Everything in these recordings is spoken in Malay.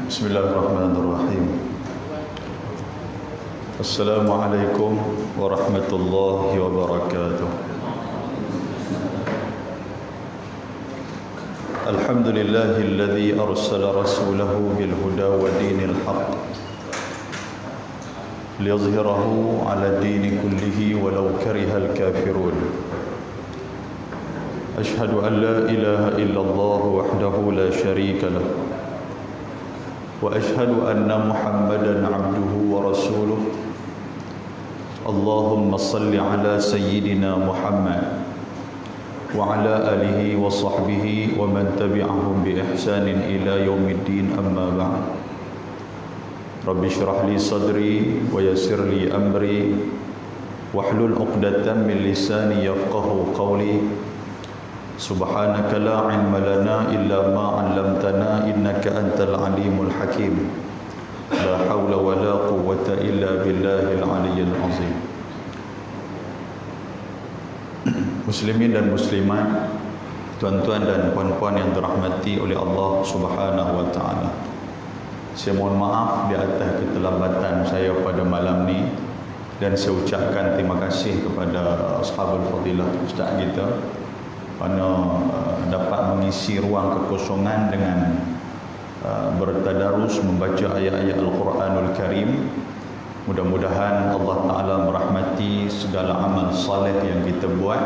Bismillahirrahmanirrahim. Assalamualaikum warahmatullahi wabarakatuh. Alhamdulillahilladzi arsala rasulahu bil huda wa dinil haqq liyuzhirahu 'ala dini kullihi walau karihal kafirun. Ashhadu an la ilaha illallah wahdahu la syarika lah. وأشهد أن محمدًا عبده ورسوله. اللهم صل على سيدنا محمد وعلى آله وصحبه ومن تبعهم بإحسان إلى يوم الدين. أما بعد. رب اشرح لي صدري ويسر لي أمري واحلل عقدة من لساني يفقهوا قولي. Subhanaka la ilma lana illa ma 'allamtana innaka antal alimul hakim. La haula wa la quwwata illa billahil aliyyil azim. Muslimin dan muslimat, tuan-tuan dan puan-puan yang dirahmati oleh Allah Subhanahu wa taala. Saya mohon maaf di atas keterlambatan saya pada malam ni, dan saya ucapkan terima kasih kepada ashabul fadilah ustaz kita kerana dapat mengisi ruang kekosongan dengan bertadarus membaca ayat-ayat Al-Quranul Karim. Mudah-mudahan Allah Ta'ala merahmati segala amal saleh yang kita buat,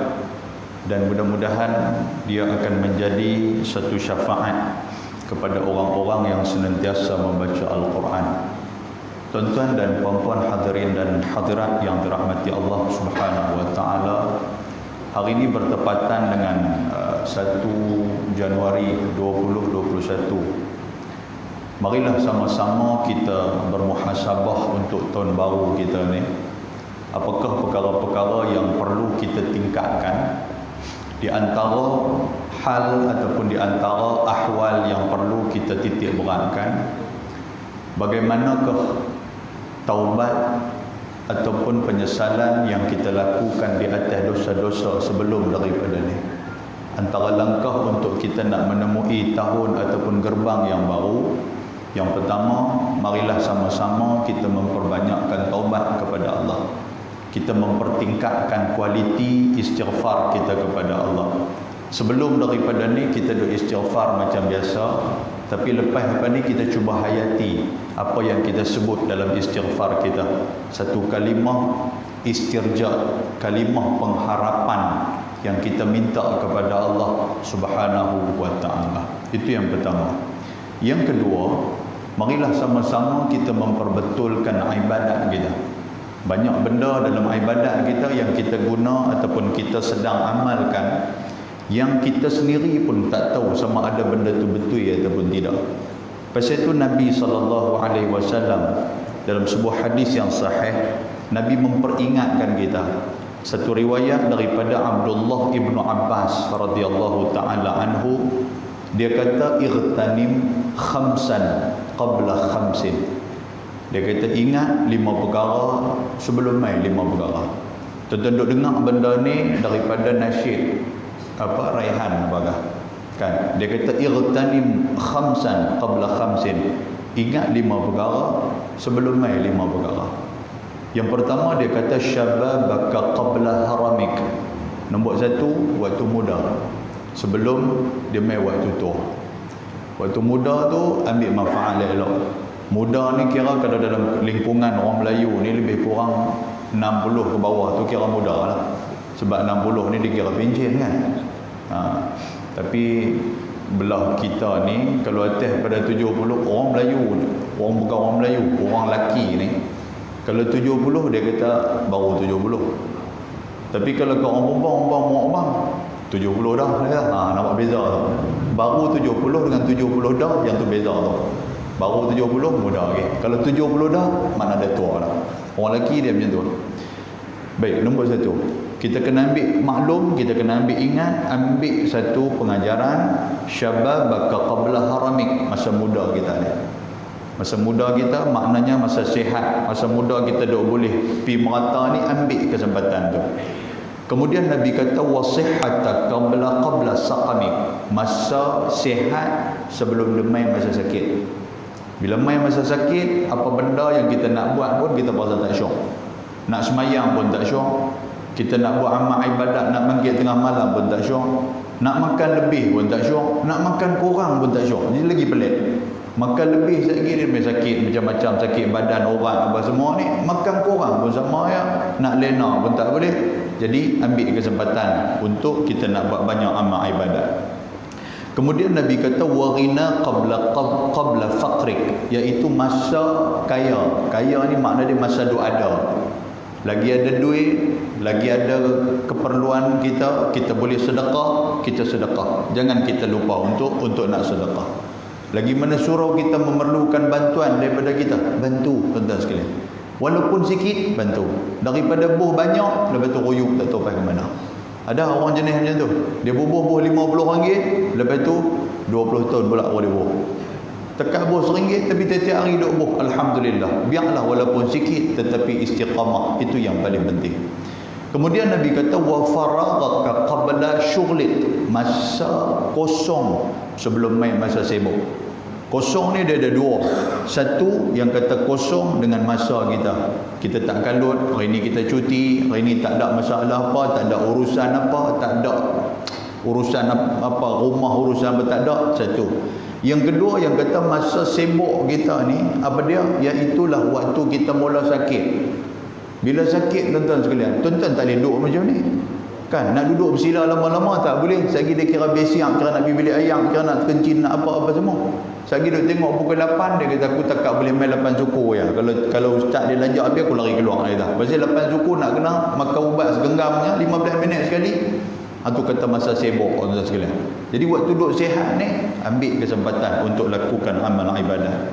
dan mudah-mudahan dia akan menjadi satu syafaat kepada orang-orang yang senantiasa membaca Al-Quran. Tuan-tuan dan puan-puan hadirin dan hadirat yang dirahmati Allah Subhanahu wa Ta'ala, hari ini bertepatan dengan 1 Januari 2021. Marilah sama-sama kita bermuhasabah untuk tahun baru kita ni. Apakah perkara-perkara yang perlu kita tingkatkan? Di antara hal ataupun di antara ahwal yang perlu kita titik beratkan, bagaimanakah taubat ataupun penyesalan yang kita lakukan di atas dosa-dosa sebelum daripada ni. Antara langkah untuk kita nak menemui tahun ataupun gerbang yang baru, yang pertama, marilah sama-sama kita memperbanyakkan taubat kepada Allah. Kita mempertingkatkan kualiti istighfar kita kepada Allah. Sebelum daripada ni kita duk istighfar macam biasa, tapi lepas ni kita cuba hayati apa yang kita sebut dalam istighfar kita. Satu kalimah istirja, kalimah pengharapan yang kita minta kepada Allah Subhanahu wa taala. Itu yang pertama. Yang kedua, marilah sama-sama kita memperbetulkan ibadat kita. Banyak benda dalam ibadat kita yang kita guna ataupun kita sedang amalkan yang kita sendiri pun tak tahu sama ada benda tu betul ataupun tidak. Pasal itu Nabi SAW dalam sebuah hadis yang sahih, Nabi memperingatkan kita. Satu riwayat daripada Abdullah ibnu Abbas radhiyallahu taala anhu, dia kata irtanim khamsan qabla khamsin. Dia kata ingat 5 perkara sebelum mai 5 perkara. Tuan-tuan duk dengar benda ni daripada nasyid Raihan apakah kan, dia kata irtanim khamsan qabla khamsin, ingat 5 perkara sebelum mai 5 perkara. Yang pertama dia kata syababaka qabla haramik. Nombor 1, waktu muda sebelum dia mai waktu tua. Waktu muda tu ambil manfaat elok. Muda ni kira kalau dalam lingkungan orang Melayu ni lebih kurang 60 ke bawah tu kira muda lah. Sebab 60 ni dikira pencen kan. Tapi belah kita ni kalau atas pada 70 orang Melayu, orang bukan orang Melayu, orang lelaki ni, kalau 70 dia kata baru 70. Tapi kalau kau orang perempuan 70 dah dia. Nampak beza tu. Baru 70 dengan 70 dah, yang tu beza tu. Baru 70 muda lagi. Kalau 70 dah mana ada tua dah. Orang lelaki dia macam tu. Baik, nombor 1. Kita kena ambil maklum, kita kena ambil ingat, ambil satu pengajaran syababaka qabla haramik, masa muda kita ni. Masa muda kita maknanya masa sihat, masa muda kita dah boleh pi merata ni, ambil kesempatan tu. Kemudian Nabi kata wasihhatak qabla saqamik, masa sihat sebelum demai masa sakit. Bila main masa sakit, apa benda yang kita nak buat pun kita rasa tak syok. Nak semayang pun tak syok. Kita nak buat amal ibadat, nak manggil tengah malam pun tak syok. Nak makan lebih pun tak syok. Nak makan kurang pun tak syok. Jadi lagi pelik. Makan lebih lagi dia main sakit macam-macam, sakit badan, orat apa semua ni. Makan kurang pun sama ya. Nak lena pun tak boleh. Jadi ambil kesempatan untuk kita nak buat banyak amal ibadat. Kemudian Nabi kata waghina qabla faqrik, iaitu masa kaya. Kaya ni makna dia masa duk ada. Lagi ada duit, lagi ada keperluan kita, kita boleh sedekah, kita sedekah. Jangan kita lupa untuk nak sedekah. Lagi mana surau kita memerlukan bantuan daripada kita, bantu tuan-tuan sekalian. Walaupun sikit, bantu. Daripada buh banyak, lepas tu royuk tak tahu pergi ke mana. Ada orang jenis macam tu. Dia bubuh RM50, lepas tu 20 tahun pula dia bubuh. Tekat buh RM1 tapi tiap hari duk buh. Alhamdulillah. Biarlah walaupun sikit tetapi istiqamah. Itu yang paling penting. Kemudian Nabi kata wa faraghaka qabla syughlik, masa kosong sebelum main masa sibuk. Kosong ni dia ada dua. Satu yang kata kosong dengan masa kita. Kita tak kalut, hari ni kita cuti, hari ni tak ada masalah apa, tak ada urusan apa, tak ada urusan apa rumah urusan apa, tak ada. Satu. Yang kedua yang kata masa sibuk kita ni, apa dia? Iaitulah waktu kita mula sakit. Bila sakit tuan-tuan sekalian, tuan-tuan tak boleh duduk macam ni. Kan nak duduk bersila lama-lama tak boleh. Sagi dia kira besiak, kira nak pergi bilik ayam, kira nak kencing, nak apa-apa semua. Sagi dia tengok pukul 8, dia kata aku takkan boleh main 8 suku ya. Kalau ustaz dia lanjut habis aku lari keluar dia kata. Pasal 8 suku nak kena makan ubat segenggamnya 15 minit sekali. Itu kata masa sibuk tuan-tuan sekalian. Jadi waktu duduk sihat ni, ambil kesempatan untuk lakukan amal ibadah.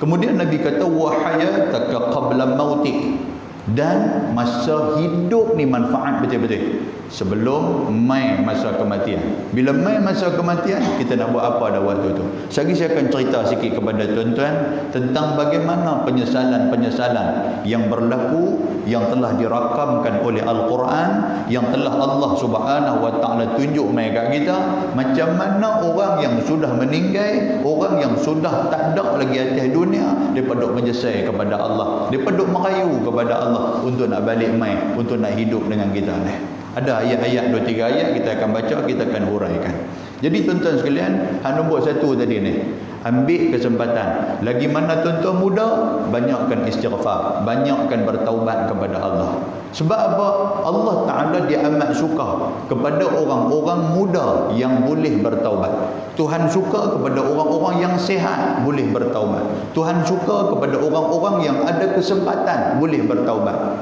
Kemudian Nabi kata wa hayataka qabla mautik, dan masa hidup ni manfaat betul-betul sebelum mai masa kematian. Bila mai masa kematian, kita nak buat apa dah waktu tu. Sekali saya akan cerita sikit kepada tuan-tuan tentang bagaimana penyesalan-penyesalan yang berlaku, yang telah dirakamkan oleh Al-Quran, yang telah Allah Subhanahu Wa Taala tunjuk mai kat kita. Macam mana orang yang sudah meninggal, orang yang sudah tak ada lagi atas dunia, dia duk menyesal kepada Allah, dia duk merayu kepada Allah untuk nak balik mai, untuk nak hidup dengan kita ni. Ada ayat-ayat 2-3 ayat kita akan baca, kita akan huraikan. Jadi tuan-tuan sekalian, hak nombor 1 tadi ni, ambil kesempatan. Lagi mana tuan-tuan muda, banyakkan istighfar, banyakkan bertaubat kepada Allah. Sebab apa? Allah Ta'ala dia amat suka kepada orang-orang muda yang boleh bertaubat. Tuhan suka kepada orang-orang yang sihat boleh bertaubat. Tuhan suka kepada orang-orang yang ada kesempatan boleh bertaubat.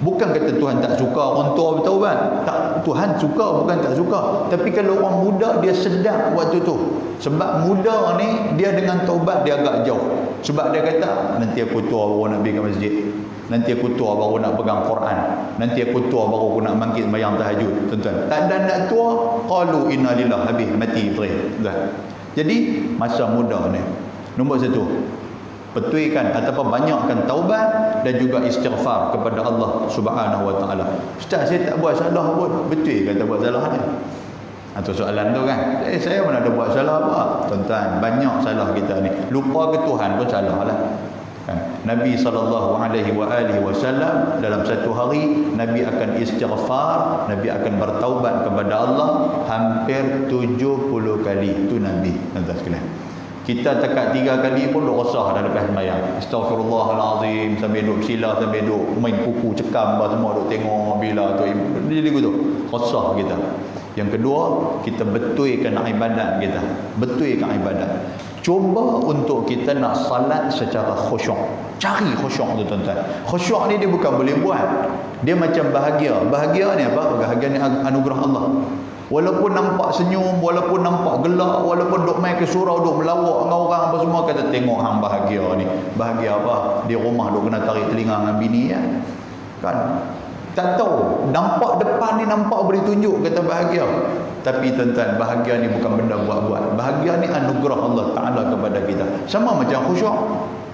Bukan kata Tuhan tak suka orang tua bertaubat. Tak, Tuhan suka, bukan tak suka. Tapi kalau orang muda dia sedap waktu tu. Sebab muda ni dia dengan taubat dia agak jauh. Sebab dia kata nanti aku tua baru nak pergi ke masjid. Nanti aku tua baru nak pegang Quran. Nanti aku tua baru aku nak bangkit sembahyang tahajud. Tuan-tuan, tak dan nak tua, qalu inna lillahi habis mati terus. Jadi masa muda ni nombor 1, betulkan ataupun banyakkan taubat dan juga istighfar kepada Allah Subhanahu Wa Taala. Ustaz, saya tak buat salah pun. Betul kata buat salah ni? Atau soalan tu kan, saya mana ada buat salah apa? Tuan-tuan, banyak salah kita ni. Lupa ke Tuhan pun salah lah. Kan? Nabi SAW dalam satu hari Nabi akan istighfar, Nabi akan bertaubat kepada Allah hampir 70 kali. Itu Nabi, tuan-tuan sekalian. Kita tekat 3 kali pun duk resah dah lepas sembahyang. Astaghfirullahalazim, sambil duk sila, sambil duk main kuku cekam apa semua, duk tengok bila tu ibu. Jadi gitu. Resah kita. Yang kedua, kita betulkan ibadat kita. Betulkan ibadat. Cuba untuk kita nak salat secara khusyuk. Cari khusyuk tu tuan-tuan. Khusyuk ni dia bukan boleh buat. Dia macam bahagia. Bahagia ni apa? Bahagia ni anugerah Allah. Walaupun nampak senyum, walaupun nampak gelak, walaupun duk main ke surau, duk melawak dengan orang apa semua, kata tengok hang bahagia ni. Bahagia apa? Di rumah duk kena tarik telinga dengan bini ya. Kan? Tak tahu. Nampak depan ni nampak boleh tunjuk kata bahagia. Tapi tuan-tuan, bahagia ni bukan benda buat-buat. Bahagia ni anugerah Allah Ta'ala kepada kita. Sama macam khusyuk.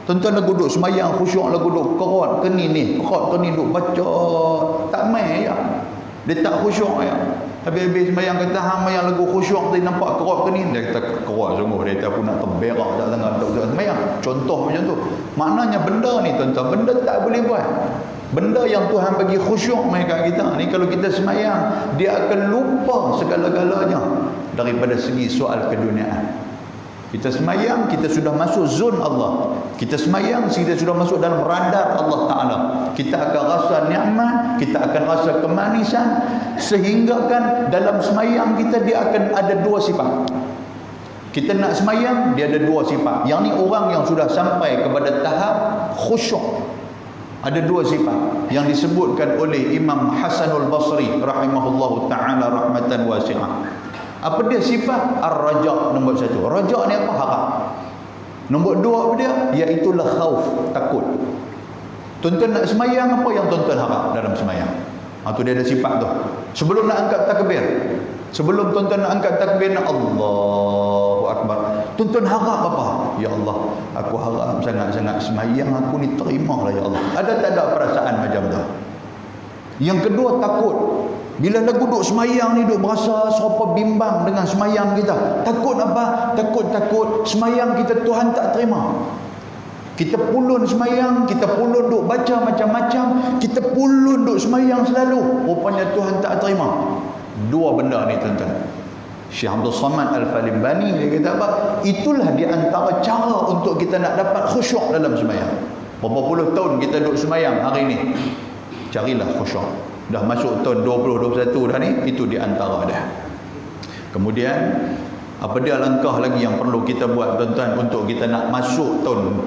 Tuan-tuan lagu duk semayang khusyuk, lagu duk kerot ke ni, kerot ke ni duk baca. Tak main ya. Dia tak khusyuk ya. Habis-habis sembahyang kata hang yang lagu khusyuk tadi nampak kerap ke ni? Dia kata kerap sungguh, dia kata aku nak terberak tak tengah tak sembahyang. Contoh macam tu. Maknanya benda ni tuan-tuan, benda tak boleh buat. Benda yang Tuhan bagi khusyuk mai kat kita ni, kalau kita sembahyang, dia akan lupa segala-galanya daripada segi soal keduniaan. Kita sembahyang, kita sudah masuk zon Allah. Kita sembahyang, kita sudah masuk dalam radar Allah Ta'ala. Kita akan rasa nikmat, kita akan rasa kemanisan, sehingga kan dalam sembahyang kita dia akan ada dua sifat. Kita nak sembahyang, dia ada dua sifat. Yang ni orang yang sudah sampai kepada tahap khusyuk. Ada dua sifat yang disebutkan oleh Imam Hasanul Basri rahimahullahu ta'ala rahmatan wasi'ah. Apa dia sifat? Ar-raja' nombor satu. Raja' ni apa? Harap. Nombor dua apa dia? Iaitulah khauf, takut. Tuan-tuan nak semayang, apa yang tuan-tuan harap dalam semayang? Tu dia ada sifat tu. Sebelum nak angkat takbir, sebelum tuan-tuan nak angkat takbir, nak Allahu Akbar, tuan-tuan harap apa? Ya Allah, aku harap sangat-sangat semayang aku ni terimalah ya Allah. Ada tak ada perasaan macam tu? Yang kedua, takut. Bila lagu duduk semayang ni, duduk berasa serupa bimbang dengan semayang kita. Takut apa? Takut semayang kita Tuhan tak terima. Kita pulun semayang, kita pulun duduk baca macam-macam, kita pulun duduk semayang selalu, rupanya Tuhan tak terima. Dua benda ni tuan-tuan. Syekh Abdul Samad Al-Falimbani dia kata apa? Itulah di antara cara untuk kita nak dapat khusyuk dalam semayang. Berapa puluh tahun kita duduk semayang hari ni, carilah khusyuk. Dah masuk tahun 2021 dah ni, itu di antara dah. Kemudian apa dia langkah lagi yang perlu kita buat tuan-tuan untuk kita nak masuk tahun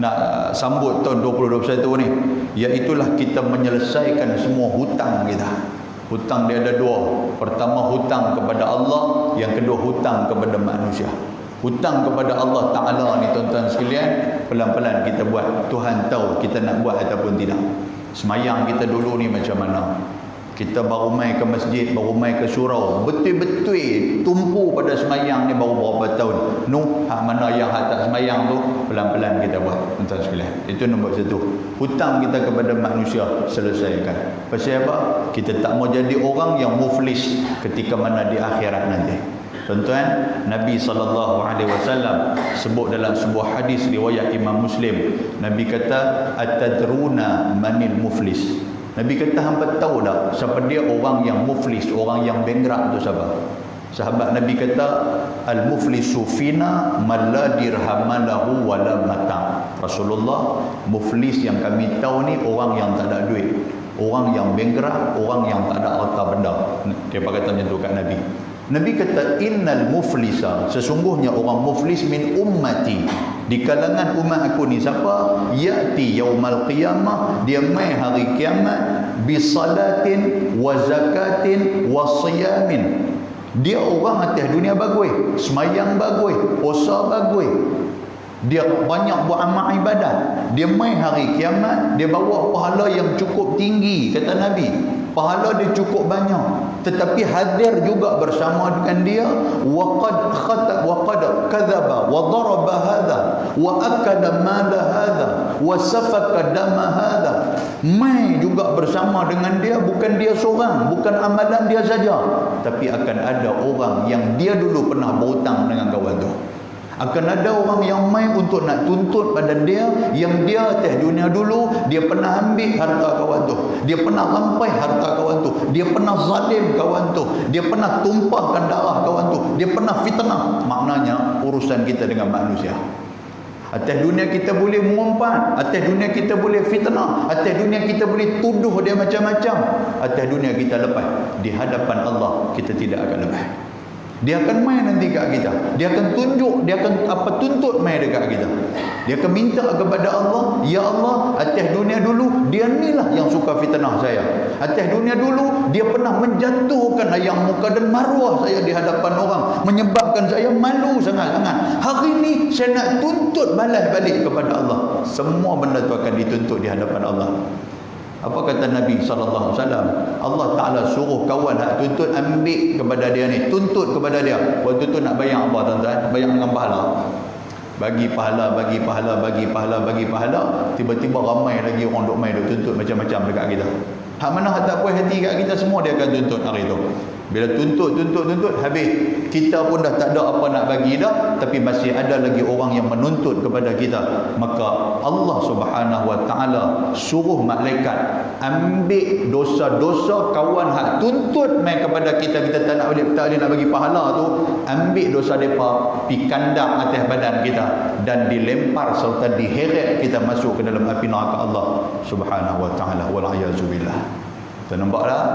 nak sambut tahun 2021 ni, iaitulah kita menyelesaikan semua hutang kita. Hutang dia ada dua. Pertama, hutang kepada Allah, yang kedua hutang kepada manusia. Hutang kepada Allah Ta'ala ni tuan-tuan sekalian, pelan-pelan kita buat. Tuhan tahu kita nak buat ataupun tidak. Semayang kita dulu ni macam mana? Kita baru mai ke masjid, baru mai ke surau, betul-betul tumpu pada semayang ni baru berapa tahun. Hak mana yang hak tak semayang tu, pelan-pelan kita buat tuan-tuan sekalian. Itu nombor satu. Hutang kita kepada manusia, selesaikan. Pasal apa? Kita tak mau jadi orang yang muflis ketika mana di akhirat nanti. Tuan-tuan, Nabi SAW sebut dalam sebuah hadis riwayat Imam Muslim. Nabi kata, atadruna manil muflis. Nabi kata, hampa tahu tak siapa dia orang yang muflis, orang yang bengrak tu siapa? Sahabat Nabi kata, al-muflisu fina man la dirhamalahu wala mata. Rasulullah, muflis yang kami tahu ni orang yang tak ada duit, orang yang bengrak, orang yang tak ada harta benda. Dia kata macam tu kat Nabi. Nabi kata, innal muflisa, sesungguhnya orang muflis min ummati, di kalangan umat aku ni siapa? Ya'ti yaumal qiyamah, dia mai hari kiamat, bisalatin wa zakatin wa siyamin. Dia orang atas dunia bagus, semayang bagus, puasa bagus, dia banyak buat amal ibadat. Dia mai hari kiamat, dia bawa pahala yang cukup tinggi, kata Nabi. Pahala dia cukup banyak, tetapi hadir juga bersama dengan dia waqad khata waqad kadzaba wa daraba hadha wa akada mala hadha wa safaka dama hadha. Mai juga bersama dengan dia, bukan dia seorang, bukan amalan dia saja, tapi akan ada orang yang dia dulu pernah berhutang dengan kawan tu. Akan ada orang yang mai untuk nak tuntut pada dia, yang dia atas dunia dulu dia pernah ambil harta kawan tu, dia pernah rampai harta kawan tu, dia pernah zalim kawan tu, dia pernah tumpahkan darah kawan tu, dia pernah fitnah. Maknanya urusan kita dengan manusia. Atas dunia kita boleh mengumpat, atas dunia kita boleh fitnah, atas dunia kita boleh tuduh dia macam-macam, atas dunia kita lepas. Di hadapan Allah kita tidak akan lepas. Dia akan main nanti kat kita. Dia akan tunjuk, dia akan tuntut main dekat kita. Dia akan minta kepada Allah, ya Allah, atas dunia dulu dia inilah yang suka fitnah saya. Atas dunia dulu dia pernah menjatuhkan ayam muka dan maruah saya di hadapan orang, menyebabkan saya malu sangat-sangat. Hari ini saya nak tuntut balas balik kepada Allah. Semua benda tu akan dituntut di hadapan Allah. Apa kata Nabi SAW? Allah Ta'ala suruh kawan nak tuntut, ambil kepada dia ni, tuntut kepada dia. Waktu tu nak bayang apa tuan-tuan? Bayang dengan pahala. Bagi pahala, bagi pahala, bagi pahala, bagi pahala. Tiba-tiba ramai lagi orang duk main, duk tuntut macam-macam dekat kita. Hak mana hak tak puas hati kat kita, semua dia akan tuntut hari tu. Bila tuntut habis, kita pun dah tak ada apa nak bagi dah, tapi masih ada lagi orang yang menuntut kepada kita. Maka Allah Subhanahu Wa Taala suruh malaikat ambil dosa-dosa kawan hak tuntut mai kepada kita, kita tak boleh nak bagi pahala tu, ambil dosa depa pi kandang atas badan kita dan dilempar serta diheret kita masuk ke dalam api neraka Allah Subhanahu Wa Taala. Wal a'yazu billah. Kita nampak tak?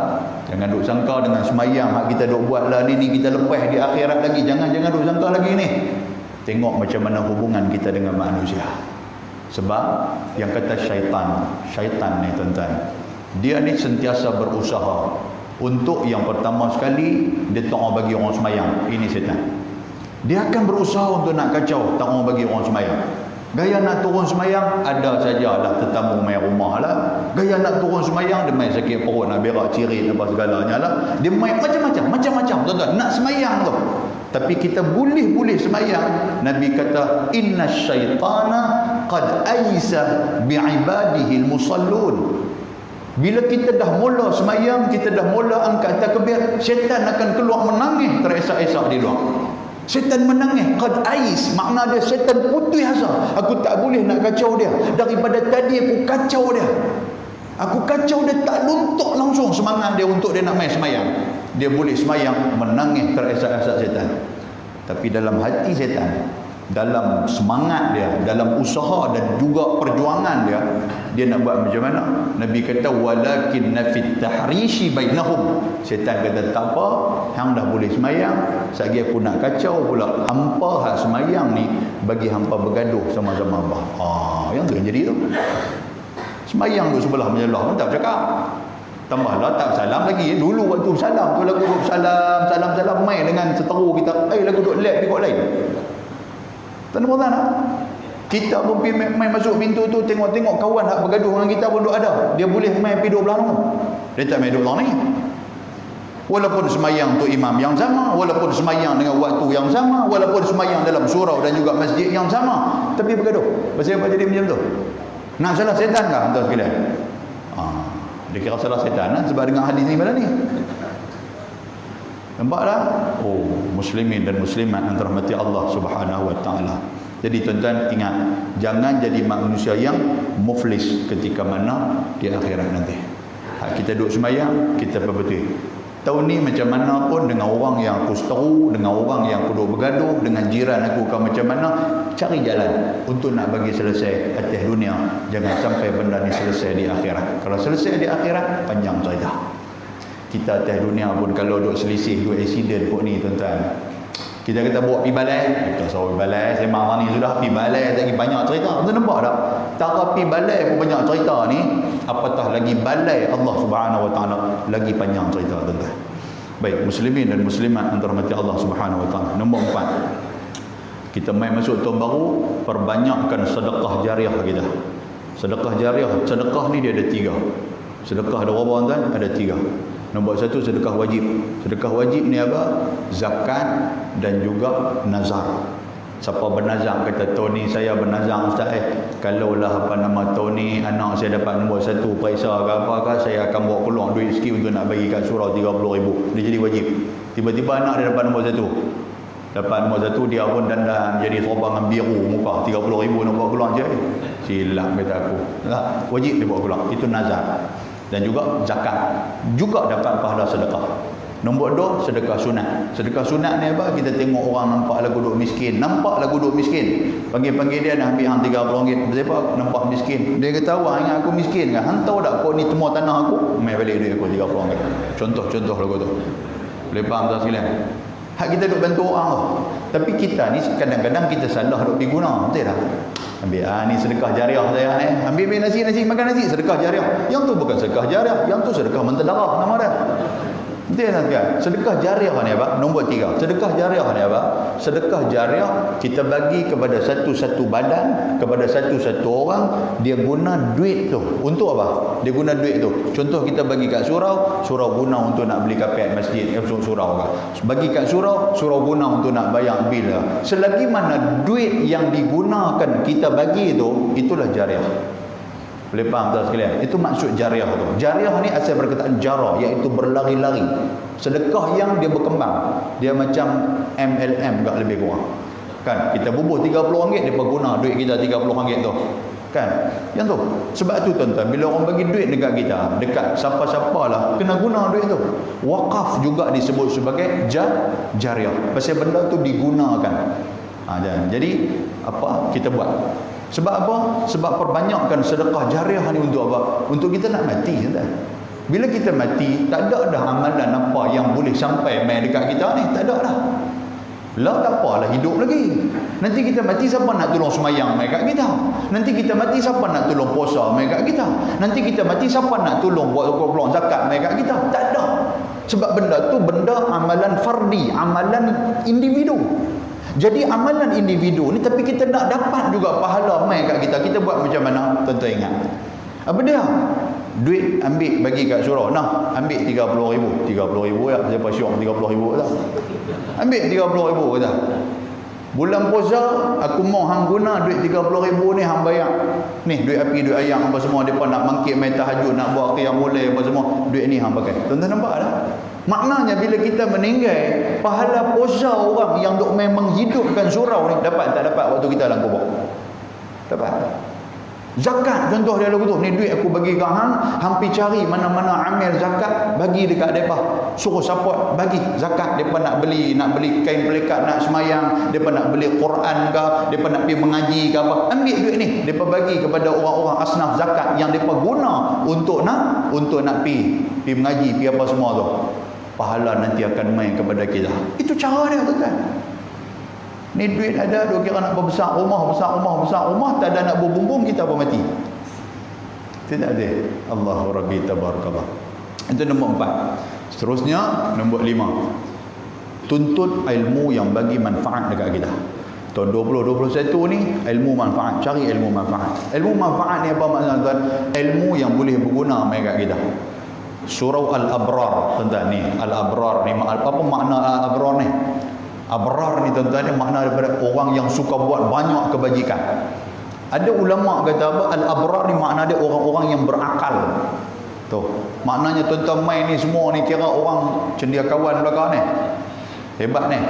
Jangan duk sangka dengan semayang hak kita duk buat lah ni kita lepas di akhirat lagi. Jangan duk sangka lagi ni. Tengok macam mana hubungan kita dengan manusia. Sebab yang kata syaitan ni tuan-tuan, dia ni sentiasa berusaha untuk yang pertama sekali dia tak mau bagi orang semayang. Ini syaitan. Dia akan berusaha untuk nak kacau, tak mau bagi orang semayang. Gaya nak turun semayang, ada sajalah tetamu main rumah lah. Gaya nak turun semayang, dia main sakit perut, nak berak, cirit, apa segalanya lah. Dia main macam-macam, tuan-tuan. Nak semayang tu. Tapi kita boleh semayang. Nabi kata, inna syaitana qad aisa bi'ibadihi al-musallun. Bila kita dah mula semayang, kita dah mula angkat takbir, syaitan akan keluar menangis teresak-esak di luar. Syaitan menangis, qad ais, makna dia syaitan putus asa. Aku tak boleh nak kacau dia. Daripada tadi aku kacau dia. Aku kacau dia, tak luntuk langsung semangat dia untuk dia nak main semayang. Dia boleh semayang, menangis teresak-esak syaitan. Tapi dalam hati syaitan, dalam semangat dia, dalam usaha dan juga perjuangan dia nak buat macam mana? Nabi kata walakin nafit tahrishi bainahum. Syaitan kata tak apa, hang dah boleh semayang, satgi aku nak kacau pula hampa hak semayang ni, bagi hampa bergaduh sama-sama abah. Yang tu yang jadi tu. Semayang tu sebelah menyelah pun tak bercakap. Tambahlah tak salam lagi. Dulu waktu salam tu lagu duk salam main dengan seteru kita. Lagu duk lap ikut lain. Tak nampak tak? Kita pun pergi main masuk pintu tu, tengok-tengok kawan hak bergaduh dengan kita pun duk ada. Dia boleh main pergi 12 orang. Dia tak main 12 orang ni. Walaupun semayang tu imam yang sama, walaupun semayang dengan waktu yang sama, walaupun semayang dalam surau dan juga masjid yang sama, tapi bergaduh. Pasal apa jadi macam tu? Nak salah setan kah tuan sekalian? Dia kira salah setan lah, sebab dengan hadis ni mana ni? Nampak tak? Muslimin dan muslimat yang dirahmati Allah Subhanahu Wa Taala. Jadi tuan-tuan ingat, jangan jadi manusia yang muflis ketika mana di akhirat nanti. Kita duduk semayang, kita berbetul. Tahun ni macam mana pun dengan orang yang aku seteru, dengan orang yang aku duduk bergaduh, dengan jiran aku kau macam mana, cari jalan untuk nak bagi selesai atas dunia. Jangan sampai benda ni selesai di akhirat. Kalau selesai di akhirat, panjang cerita. Kita atas dunia pun kalau duk selisih, duk accident pun ni tuan-tuan, kita kata bawa pergi balai, kita suruh pergi balai, saya marah ni sudah pergi balai, tak lagi banyak cerita. Tuan nampak tak? Tak pergi balai pun banyak cerita ni, apatah lagi balai Allah Subhanahu Wa Taala, lagi panjang cerita tuan-tuan. Baik, muslimin dan muslimat yang dirahmati Allah Subhanahu Wa Taala. Nombor 4, kita mai masuk tahun baru, perbanyakkan sedekah jariah kita. Sedekah jariah, sedekah ni dia ada 3. Sedekah ada berapa tuan? Ada 3. Nombor 1, sedekah wajib. Sedekah wajib ni apa? Zakat dan juga nazar. Siapa bernazar kata, tahun ni saya bernazar Ustaz, kalaulah tahun ni anak saya dapat nombor 1 periksa ke apa ke, saya akan bawa keluar duit sikit untuk nak bagi kat surau 30,000. Dia jadi wajib. Tiba-tiba anak dia dapat nombor 1. Dapat nombor 1, dia pun dandan jadi serban biru muka, 30,000 nak bawa keluar je. Silap kata aku. Wajib dia bawa keluar. Itu nazar. Dan juga zakat, juga dapat pahala sedekah. Nombor 2, sedekah sunat. Sedekah sunat ni apa? Kita tengok orang nampak lagu duk miskin, panggil-panggil dia nak ambil hang RM30. Sebab nampak miskin. Dia kata, "Wah, ingat aku miskin kan? Hang tahu tak kau ni semua tanah aku?" Mai balik duit aku RM30. Contoh lagu tu. Boleh faham tak sekalian? Hak kita duk bantu orang tu. Tapi kita ni kadang-kadang kita salah duk diguna, betul tak? Ambil ni sedekah jariah saya ni. Ambil nasi makan nasi, sedekah jariah. Yang tu bukan sedekah jariah, yang tu sedekah mentedara nama dia. Betul tak? Sedekah jariah ni apa? Nombor 3. Sedekah jariah ni apa? Sedekah jariah kita bagi kepada satu-satu badan, kepada satu-satu orang, dia guna duit tu. Untuk apa? Dia guna duit tu. Contoh kita bagi kat surau guna untuk nak beli kapet masjid, surau kan. Bagi kat surau guna untuk nak bayar bil lah. Selagi mana duit yang digunakan kita bagi tu, itulah jariah. Boleh faham tak sekalian? Itu maksud jariah tu. Jariah ni asal perkataan jara, iaitu berlari-lari. Sedekah yang dia berkembang. Dia macam MLM tak lebih kurang. Kan? Kita bubuh RM30, dia guna duit kita RM30 tu. Kan? Yang tu. Sebab tu tuan-tuan, bila orang bagi duit dekat kita, dekat siapa-siapa lah, kena guna duit tu. Wakaf juga disebut sebagai jariah. Pasal benda tu digunakan. Jadi apa kita buat? Sebab apa? Sebab perbanyakkan sedekah jariah ni untuk apa? Untuk kita nak mati, tuan. Bila kita mati, tak ada dah amalan apa yang boleh sampai mai dekat kita ni, tak ada dah. Lah tak apalah hidup lagi. Nanti kita mati, siapa nak tolong semayang mai kat kita? Nanti kita mati, siapa nak tolong puasa mai kat kita? Nanti kita mati, siapa nak tolong buat keluar zakat mai kat kita? Tak ada. Sebab benda tu benda amalan fardi, amalan individu. Jadi amalan individu ni, tapi kita nak dapat juga pahala mai kat kita. Kita buat macam mana? Tuan-tuan ingat. Apa dia? Duit ambil bagi kat surau. Nah, ambil RM30,000. RM30,000 ya. Siapa syok RM30,000 tak? Ambil RM30,000 kata. Bulan puasa aku mau hang guna duit RM30,000 ni hang bayar. Ni duit api, duit ayam apa semua, depa nak bangkit mai tahajud, nak buat qiyam mulai apa semua, duit ni hang pakai. Tuan-tuan nampak tak? Maknanya bila kita meninggal, pahala puasa orang yang duk main menghidupkan surau ni dapat tak dapat waktu kita dalam kubur? Dapat. Zakat contoh dia lagu tu, ni duit aku bagi kat hang, hang pi cari mana-mana amil zakat, bagi dekat depa. Suruh support bagi zakat. Depa nak beli kain pelikat, nak semayang, depa nak beli Quran ke, depa nak pi mengaji ke apa. Ambil duit ni, depa bagi kepada orang-orang asnaf zakat yang depa guna untuk nak pi mengaji, pi apa semua tu. Pahala nanti akan main kepada kita. Itu cara dia, tuan-tuan. Ni duit ada, duk kira nak besar rumah, tak ada nak berbumbung, kita pun mati. Tidak ada. Allahu Rabbi tabarakallah. Itu nombor 4. Seterusnya nombor 5. Tuntut ilmu yang bagi manfaat dekat kita. Tahun 2021 ni ilmu manfaat, cari ilmu manfaat. Ilmu manfaat ni apa makna tuan? Ilmu yang boleh berguna dekat kita. Surau Al-Abrar, tuan-tuan ni. Al-Abrar ni apa makna Al-Abrar ni? Abrar ni tuan-tuan ni makna daripada orang yang suka buat banyak kebajikan. Ada ulama kata apa? Al-Abrar ni makna dia orang-orang yang berakal. Tu. Maknanya tuan-tuan main ni semua ni kira orang cendekiawan belakang ni. Hebat ni.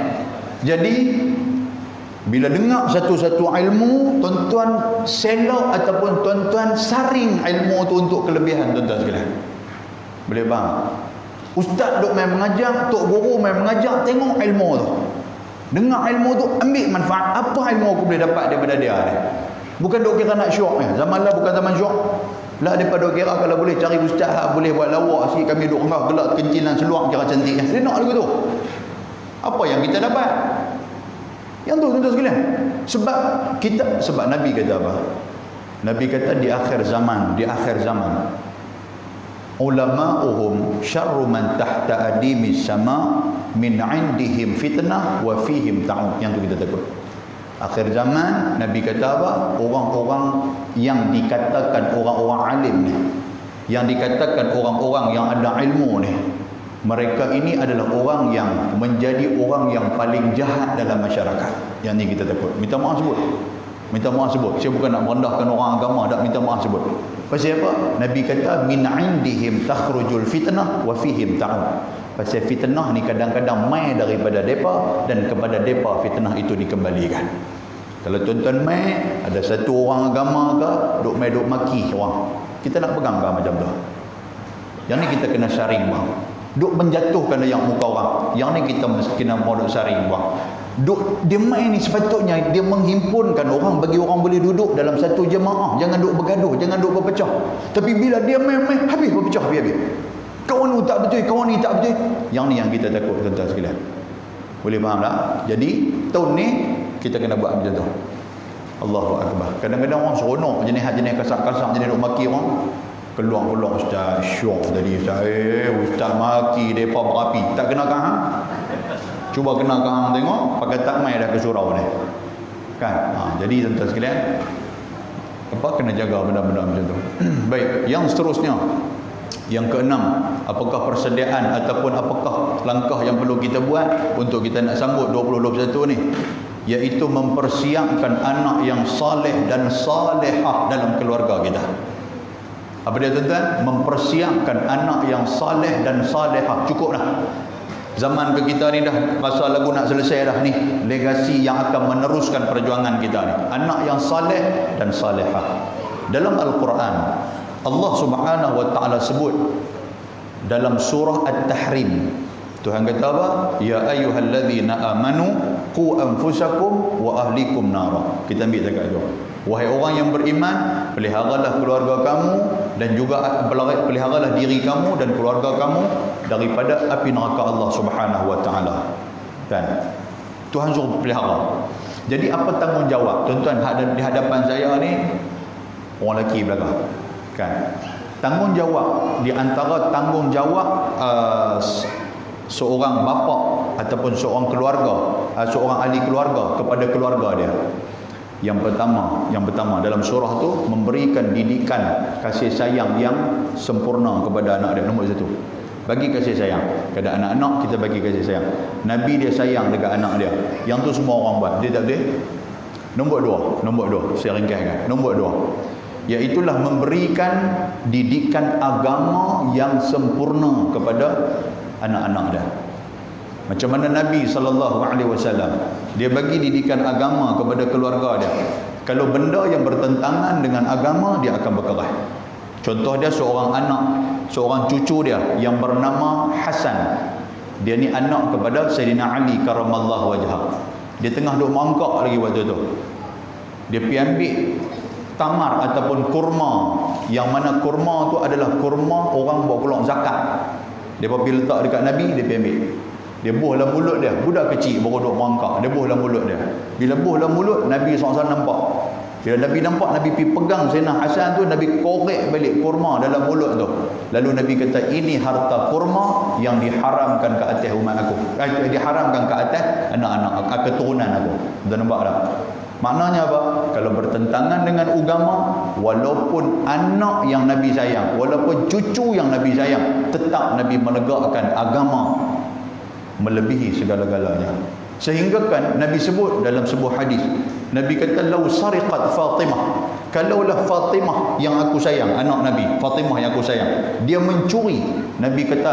Jadi bila dengar satu-satu ilmu, tuan-tuan selok ataupun tuan-tuan saring ilmu tu untuk kelebihan tuan-tuan sekalian. Boleh faham? Ustaz duk main mengajar, tok guru main mengajar, tengok ilmu tu. Dengar ilmu tu, ambil manfaat. Apa ilmu aku boleh dapat daripada dia ni? Bukan duk kira nak syok ni. Zaman lah bukan zaman syok. Lah daripada duk kira kalau boleh cari ustaz boleh buat lawak sikit, kami duk engah gelak kencilan seluar kira cantik. Dia nak lagu tu. Apa yang kita dapat? Yang tu tuan-tuan sekalian. Sebab Nabi kata apa? Nabi kata di akhir zaman, ulama'uhum syarru man tahta adimi sama min indihim fitnah wa fihim ta'ud. Yang tu kita takut. Akhir zaman Nabi kata apa? Orang-orang yang dikatakan orang-orang alim ni, yang dikatakan orang-orang yang ada ilmu ni, mereka ini adalah orang yang menjadi orang yang paling jahat dalam masyarakat. Yang ni kita takut. Minta maaf sebut. Saya bukan nak merendahkan orang agama, tak, minta maaf sebut. Pasal apa? Nabi kata min indihim takhrujul fitnah wa fihim ta'ud. Pasal fitnah ni kadang-kadang mai daripada depa dan kepada depa fitnah itu dikembalikan. Kalau tuan-tuan mai ada satu orang agama ke duk maki orang, kita nak pegang ke macam tu? Yang ni kita kena saring bang. Duk menjatuhkan yang muka orang. Yang ni kita kena mau duk saring bang. Dia mai ni sepatutnya dia menghimpunkan orang, bagi orang boleh duduk dalam satu jemaah, jangan duk bergaduh, jangan duk berpecah. Tapi bila dia mai habis berpecah, habis. Kawan ni tak betul, kawan ni tak betul. Yang ni yang kita takut tuan-tuan sekalian. Boleh faham tak? Jadi tahun ni kita kena buat macam tu. Allahu akbar. Kadang-kadang orang seronok jenis kasar-kasar, jenis duk maki orang. Keluar ustaz syok tadi ustaz maki depa berapi. Tak kena ke hang? Cuba kena ke hang tengok, pakai tak mai dah ke surau ni. Kan? Jadi tuan-tuan sekalian, kena jaga benda-benda macam tu. Baik, yang seterusnya, yang keenam, apakah persediaan ataupun apakah langkah yang perlu kita buat untuk kita nak sambut 2021 ni? Iaitu mempersiapkan anak yang saleh dan salehah dalam keluarga kita. Apa dia tuan-tuan? Mempersiapkan anak yang saleh dan salehah. Cukup dah. Zaman ke kita ni dah, masa lagu nak selesai dah ni. Legasi yang akan meneruskan perjuangan kita ni. Anak yang saleh dan salehah. Dalam Al-Quran, Allah Subhanahu wa taala sebut dalam surah At-Tahrim. Tuhan kata apa? Ya ayyuhalladzina amanu qu anfusakum wa ahlikum nara. Kita ambil dekat tu. Wahai orang yang beriman, peliharalah keluarga kamu dan juga peliharalah diri kamu dan keluarga kamu daripada api neraka Allah Subhanahu wa taala. Kan? Tuhan suruh pelihara. Jadi apa tanggungjawab? Tuan-tuan, di hadapan saya ni orang lelaki belakang. Kan? Tanggungjawab, di antara tanggungjawab seorang bapa ataupun seorang keluarga, seorang ahli keluarga kepada keluarga dia. Yang pertama dalam surah tu, memberikan didikan kasih sayang yang sempurna kepada anak dia. Nombor satu, bagi kasih sayang kepada anak-anak, kita bagi kasih sayang. Nabi dia sayang dekat anak dia. Yang tu semua orang buat, dia tak boleh. Nombor dua, saya ringkaskan. Nombor dua, iaitulah memberikan didikan agama yang sempurna kepada anak-anak dia. Macam mana Nabi SAW, dia bagi didikan agama kepada keluarga dia. Kalau benda yang bertentangan dengan agama, dia akan berkeras. Contoh dia, seorang cucu dia yang bernama Hasan. Dia ni anak kepada Sayyidina Ali karamallahu wajhah. Dia tengah duk mangkak lagi waktu tu. Dia pergi ambil tamar ataupun kurma, yang mana kurma tu adalah kurma orang buat keluar zakat. Dia pergi letak dekat Nabi, dia pergi ambil. Dia buh dalam mulut dia. Budak kecil baru duk merangkak. Dia buh dalam mulut dia. Bila buh dalam mulut, Nabi SAW nampak. Bila Nabi nampak, Nabi pergi pegang Sayyidina Hasan tu, Nabi korek balik kurma dalam mulut tu. Lalu Nabi kata, ini harta kurma yang diharamkan ke atas umat aku. Diharamkan ke atas anak-anak, keturunan aku. Dah nampak tak? Maknanya apa? Kalau bertentangan dengan agama, walaupun anak yang Nabi sayang, walaupun cucu yang Nabi sayang, tetap Nabi menegakkan agama melebihi segala-galanya. Sehingga kan Nabi sebut dalam sebuah hadis, Nabi kata, lau sariqat Fatimah, kalaulah Fatimah yang aku sayang, anak Nabi, Fatimah yang aku sayang, dia mencuri, Nabi kata,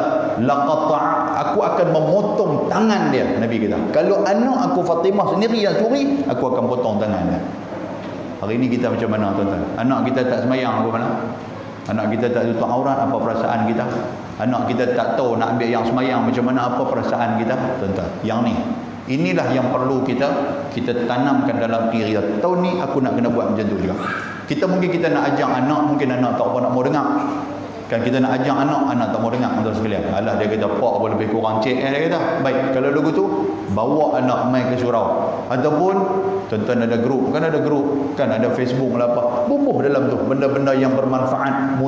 aku akan memotong tangan dia. Nabi kata, kalau anak aku Fatimah sendiri yang curi, aku akan potong tangan dia. Hari ini kita macam mana tuan-tuan? Anak kita tak semayang, apa mana? Anak kita tak tutup aurat, apa perasaan kita? Anak kita tak tahu nak ambil yang semayang, macam mana, apa perasaan kita? Tuan-tuan, yang ni, inilah yang perlu kita tanamkan dalam diri kita. Tahun ni aku nak kena buat macam tu juga. Mungkin kita nak ajak anak, mungkin anak tak apa nak mau dengar. Kan kita nak ajak anak tak mau dengar, tuan sekalian. Alah, dia kata pak apa lebih kurang cek, dia kata. Baik, kalau lagu tu bawa anak mai ke surau. Ataupun tuan-tuan ada grup, kan ada Facebook lah apa. Bubuh dalam tu benda-benda yang bermanfaat,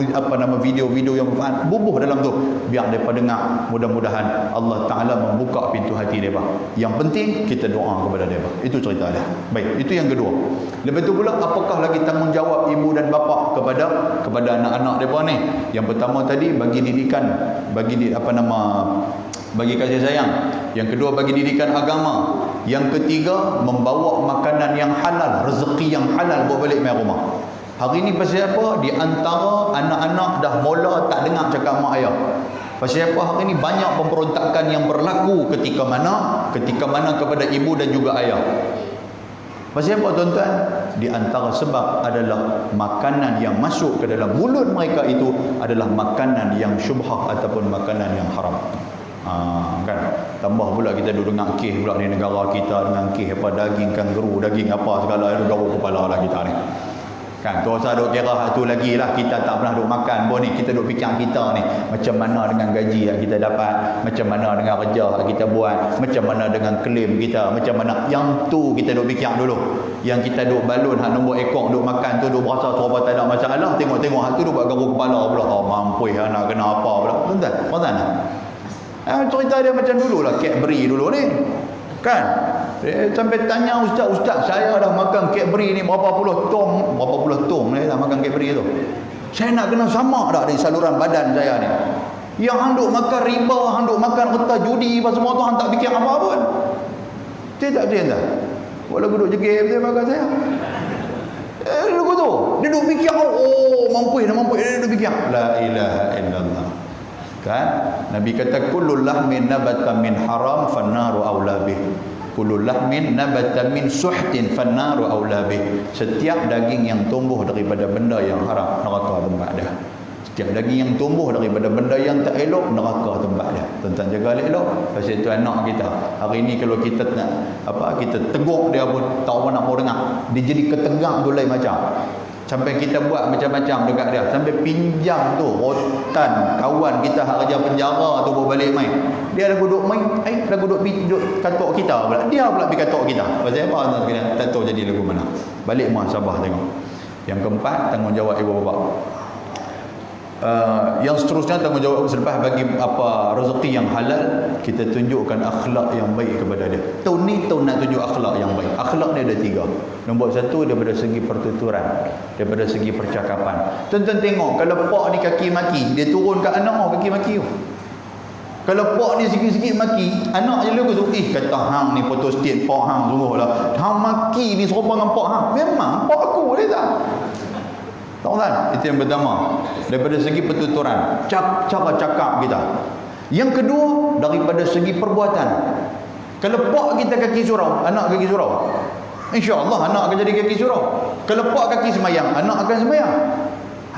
video-video yang bermanfaat, bubuh dalam tu biar depa dengar. Mudah-mudahan Allah Taala membuka pintu hati depa. Yang penting kita doa kepada depa. Itu cerita dia. Baik, itu yang kedua. Lepas tu pula, apakah lagi tanggungjawab ibu dan bapa kepada anak-anak depa ni? Yang pertama tadi bagi didikan, bagi kasih sayang. Yang kedua bagi didikan agama. Yang ketiga membawa makanan yang halal, rezeki yang halal bawa balik mai rumah. Hari ni pasal apa? Di antara anak-anak dah mula tak dengar cakap mak ayah. Pasal apa hari ni banyak pemberontakan yang berlaku ketika mana kepada ibu dan juga ayah. Pasal apa tuan-tuan? Di antara sebab adalah makanan yang masuk ke dalam mulut mereka itu adalah makanan yang syubhah ataupun makanan yang haram. Kan tambah pula kita duduk dengar kes pula di negara kita dengan kes apa daging kangaroo, daging apa segala itu garuk kepala lah kita ni. Kan tu usah duk kira tu lagi lah, kita tak pernah duk makan pun ni, kita duk fikir kita ni macam mana dengan gaji yang kita dapat, macam mana dengan kerja yang kita buat, macam mana dengan klaim kita, macam mana yang tu kita duk fikir dulu. Yang kita duk balun hak nombor ekor duk makan tu duk berasa serba tak ada masalah, tengok hak tu duk buat garuk kepala pula. Mampu nak kena apa pula. Tuan-tuan cerita dia macam dululah Cadbury dulu ni. Kan? Sampai tanya ustaz, saya dah makan Cadbury ni berapa puluh tong ni dah makan Cadbury tu. Saya nak kena sama tak dari saluran badan saya ni. Yang hang duk makan riba, hang duk makan harta judi apa semua tu, hang tak fikir apa pun. Tidak. Walau duduk jegim dia makan saya. Lagu tu dia duk fikir, oh mampu dia duk fikir la ilaha illallah. Kan Nabi kata kullul lahmin nabata min haram fannaru aula bih, kullul lahmin nabata min suhtin fannaru aula bih. Setiap daging yang tumbuh daripada benda yang haram, neraka tempat dia. Setiap daging yang tumbuh daripada benda yang tak elok, neraka tempat dia. Tuan-tuan jaga elok. Pasal itu anak kita hari ni kalau kita nak kita tegur dia pun tak orang nak mau dengar. Dia jadi ketegang tu lain macam. Sampai kita buat macam-macam dekat dia, sampai pinjam tu rotan kawan kita hak kerja penjara tu bawa balik main. Dia lagu duk main, lagu duk katok kita pula. Dia pula pergi katok kita. Pasal apa tuan-tuan? Tak tahu jadi lagu mana. Balik muhasabah tengok. Yang keempat, tanggungjawab ibu bapa. Yang seterusnya tanggungjawab selepas bagi apa rezeki yang halal, kita tunjukkan akhlak yang baik kepada dia. Tahun ni tahun nak tunjuk akhlak yang baik. Akhlak dia ada 3. Nombor 1 daripada segi pertuturan, daripada segi percakapan. Tuan-tuan tengok kalau pak ni kaki maki, dia turun ke anak kaki maki tu. Kalau pak ni sikit-sikit maki, anak je lagu tu, kata hang ni foto sikit pak hang sungguhlah. Hang maki ni serupa dengan pak hang. Memang pak aku dia tak. Tahu-tahu? Itu yang pertama. Daripada segi pertuturan, cara cakap kita. Yang kedua, daripada segi perbuatan. Kalau pak kita kaki surau, anak kaki surau, insya-Allah anak akan jadi kaki surau. Kalau pak kaki semayang, anak akan semayang.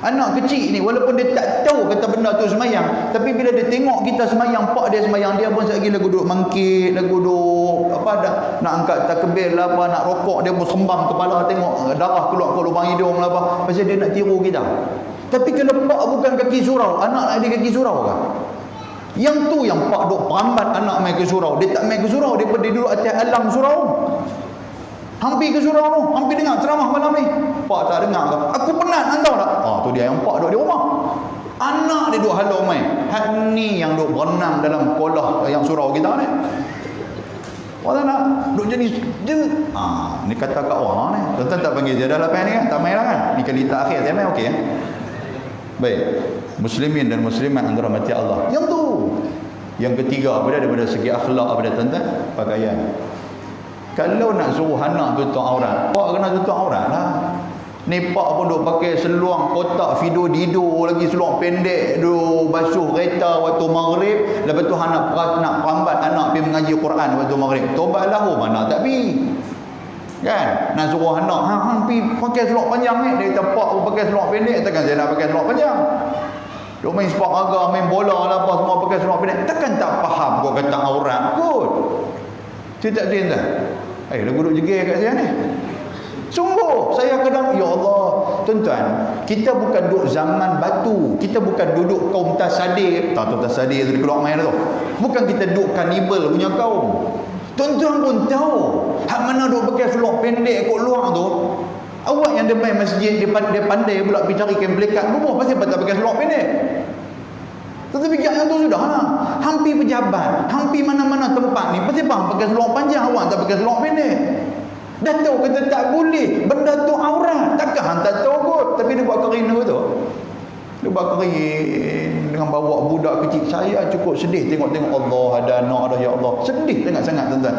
Anak kecil ni walaupun dia tak tahu kata benda tu semayang, tapi bila dia tengok kita semayang, pak dia semayang, dia pun sekali lagu duduk mangkit, lagu duduk dah nak angkat takbir lah apa, nak rokok dia pun sembang kepala, tengok darah keluar ke lubang hidung lah apa, pasal dia nak tiru kita. Tapi kalau pak bukan kaki surau, anak nak jadi kaki surau kan? Yang tu yang pak duk perambat anak main ke surau. Dia tak main ke surau, dia duduk atas alam surau. Hampir ke surau tu, hampir dengar ceramah malam ni. Pak tak dengar ke? Aku penat hantar tak? Tu dia yang pak duduk di rumah. Anak dia duduk halau main. Hak ni yang duduk berenang dalam kolah yang surau kita ni. Orang nak duduk jadi ni kata kat orang ni. Tuan-tuan tak panggil dia dah lepas ni kan? Tak main lah kan? Ni kali tak akhir, saya main okey kan? Baik. Muslimin dan muslimat yang dirahmati Allah. Yang tu. Yang ketiga, daripada segi akhlak pada tuan-tuan, pakaian. Kalau nak suruh anak tutup aurat, pak kena tutup aurat lah. Ni pak pun duk pakai seluar kotak Fido Dido lagi, seluar pendek duk basuh kereta waktu maghrib. Lepas tu nak perambat anak pergi mengaji Quran waktu maghrib. Tobat lahu mana tak pergi. Kan? Nak suruh anak hang pergi pakai seluar panjang ni. Dia kata pak pun pakai seluar pendek, takkan saya nak pakai seluar panjang. Duk main sepak raga, main bola lah apa semua pakai seluar pendek. Takkan tak faham kau kata aurat kot. Tidak dia tak? Lagu duk jegel kat saya ni. Sungguh saya kadang, ya Allah, tuan-tuan, kita bukan duduk zaman batu, kita bukan duduk kaum tasadir. Tak tahu tasadir tu keluar main tu. Bukan kita duduk kanibal punya kaum. Tuan-tuan pun tahu hak mana duk pakai seluar pendek kat luar tu. Awak yang dia main masjid, dia pandai pula pergi cari kain pelikat, rumah pasal tak pakai seluar pendek. Tetapi yang tu sudah lah. Hampir pejabat, hampir mana-mana tempat ni, pasti bang pakai seluar panjang, awak tak pakai seluar pendek. Dah tahu kata tak boleh, benda tu aurat. Takkan hang tak tahu kot. Tapi dia buat kerina tu. Dia buat kerin dengan bawa budak kecil. Saya cukup sedih tengok-tengok Allah ada anak ada, ya Allah. Sedih sangat-sangat tuan-tuan.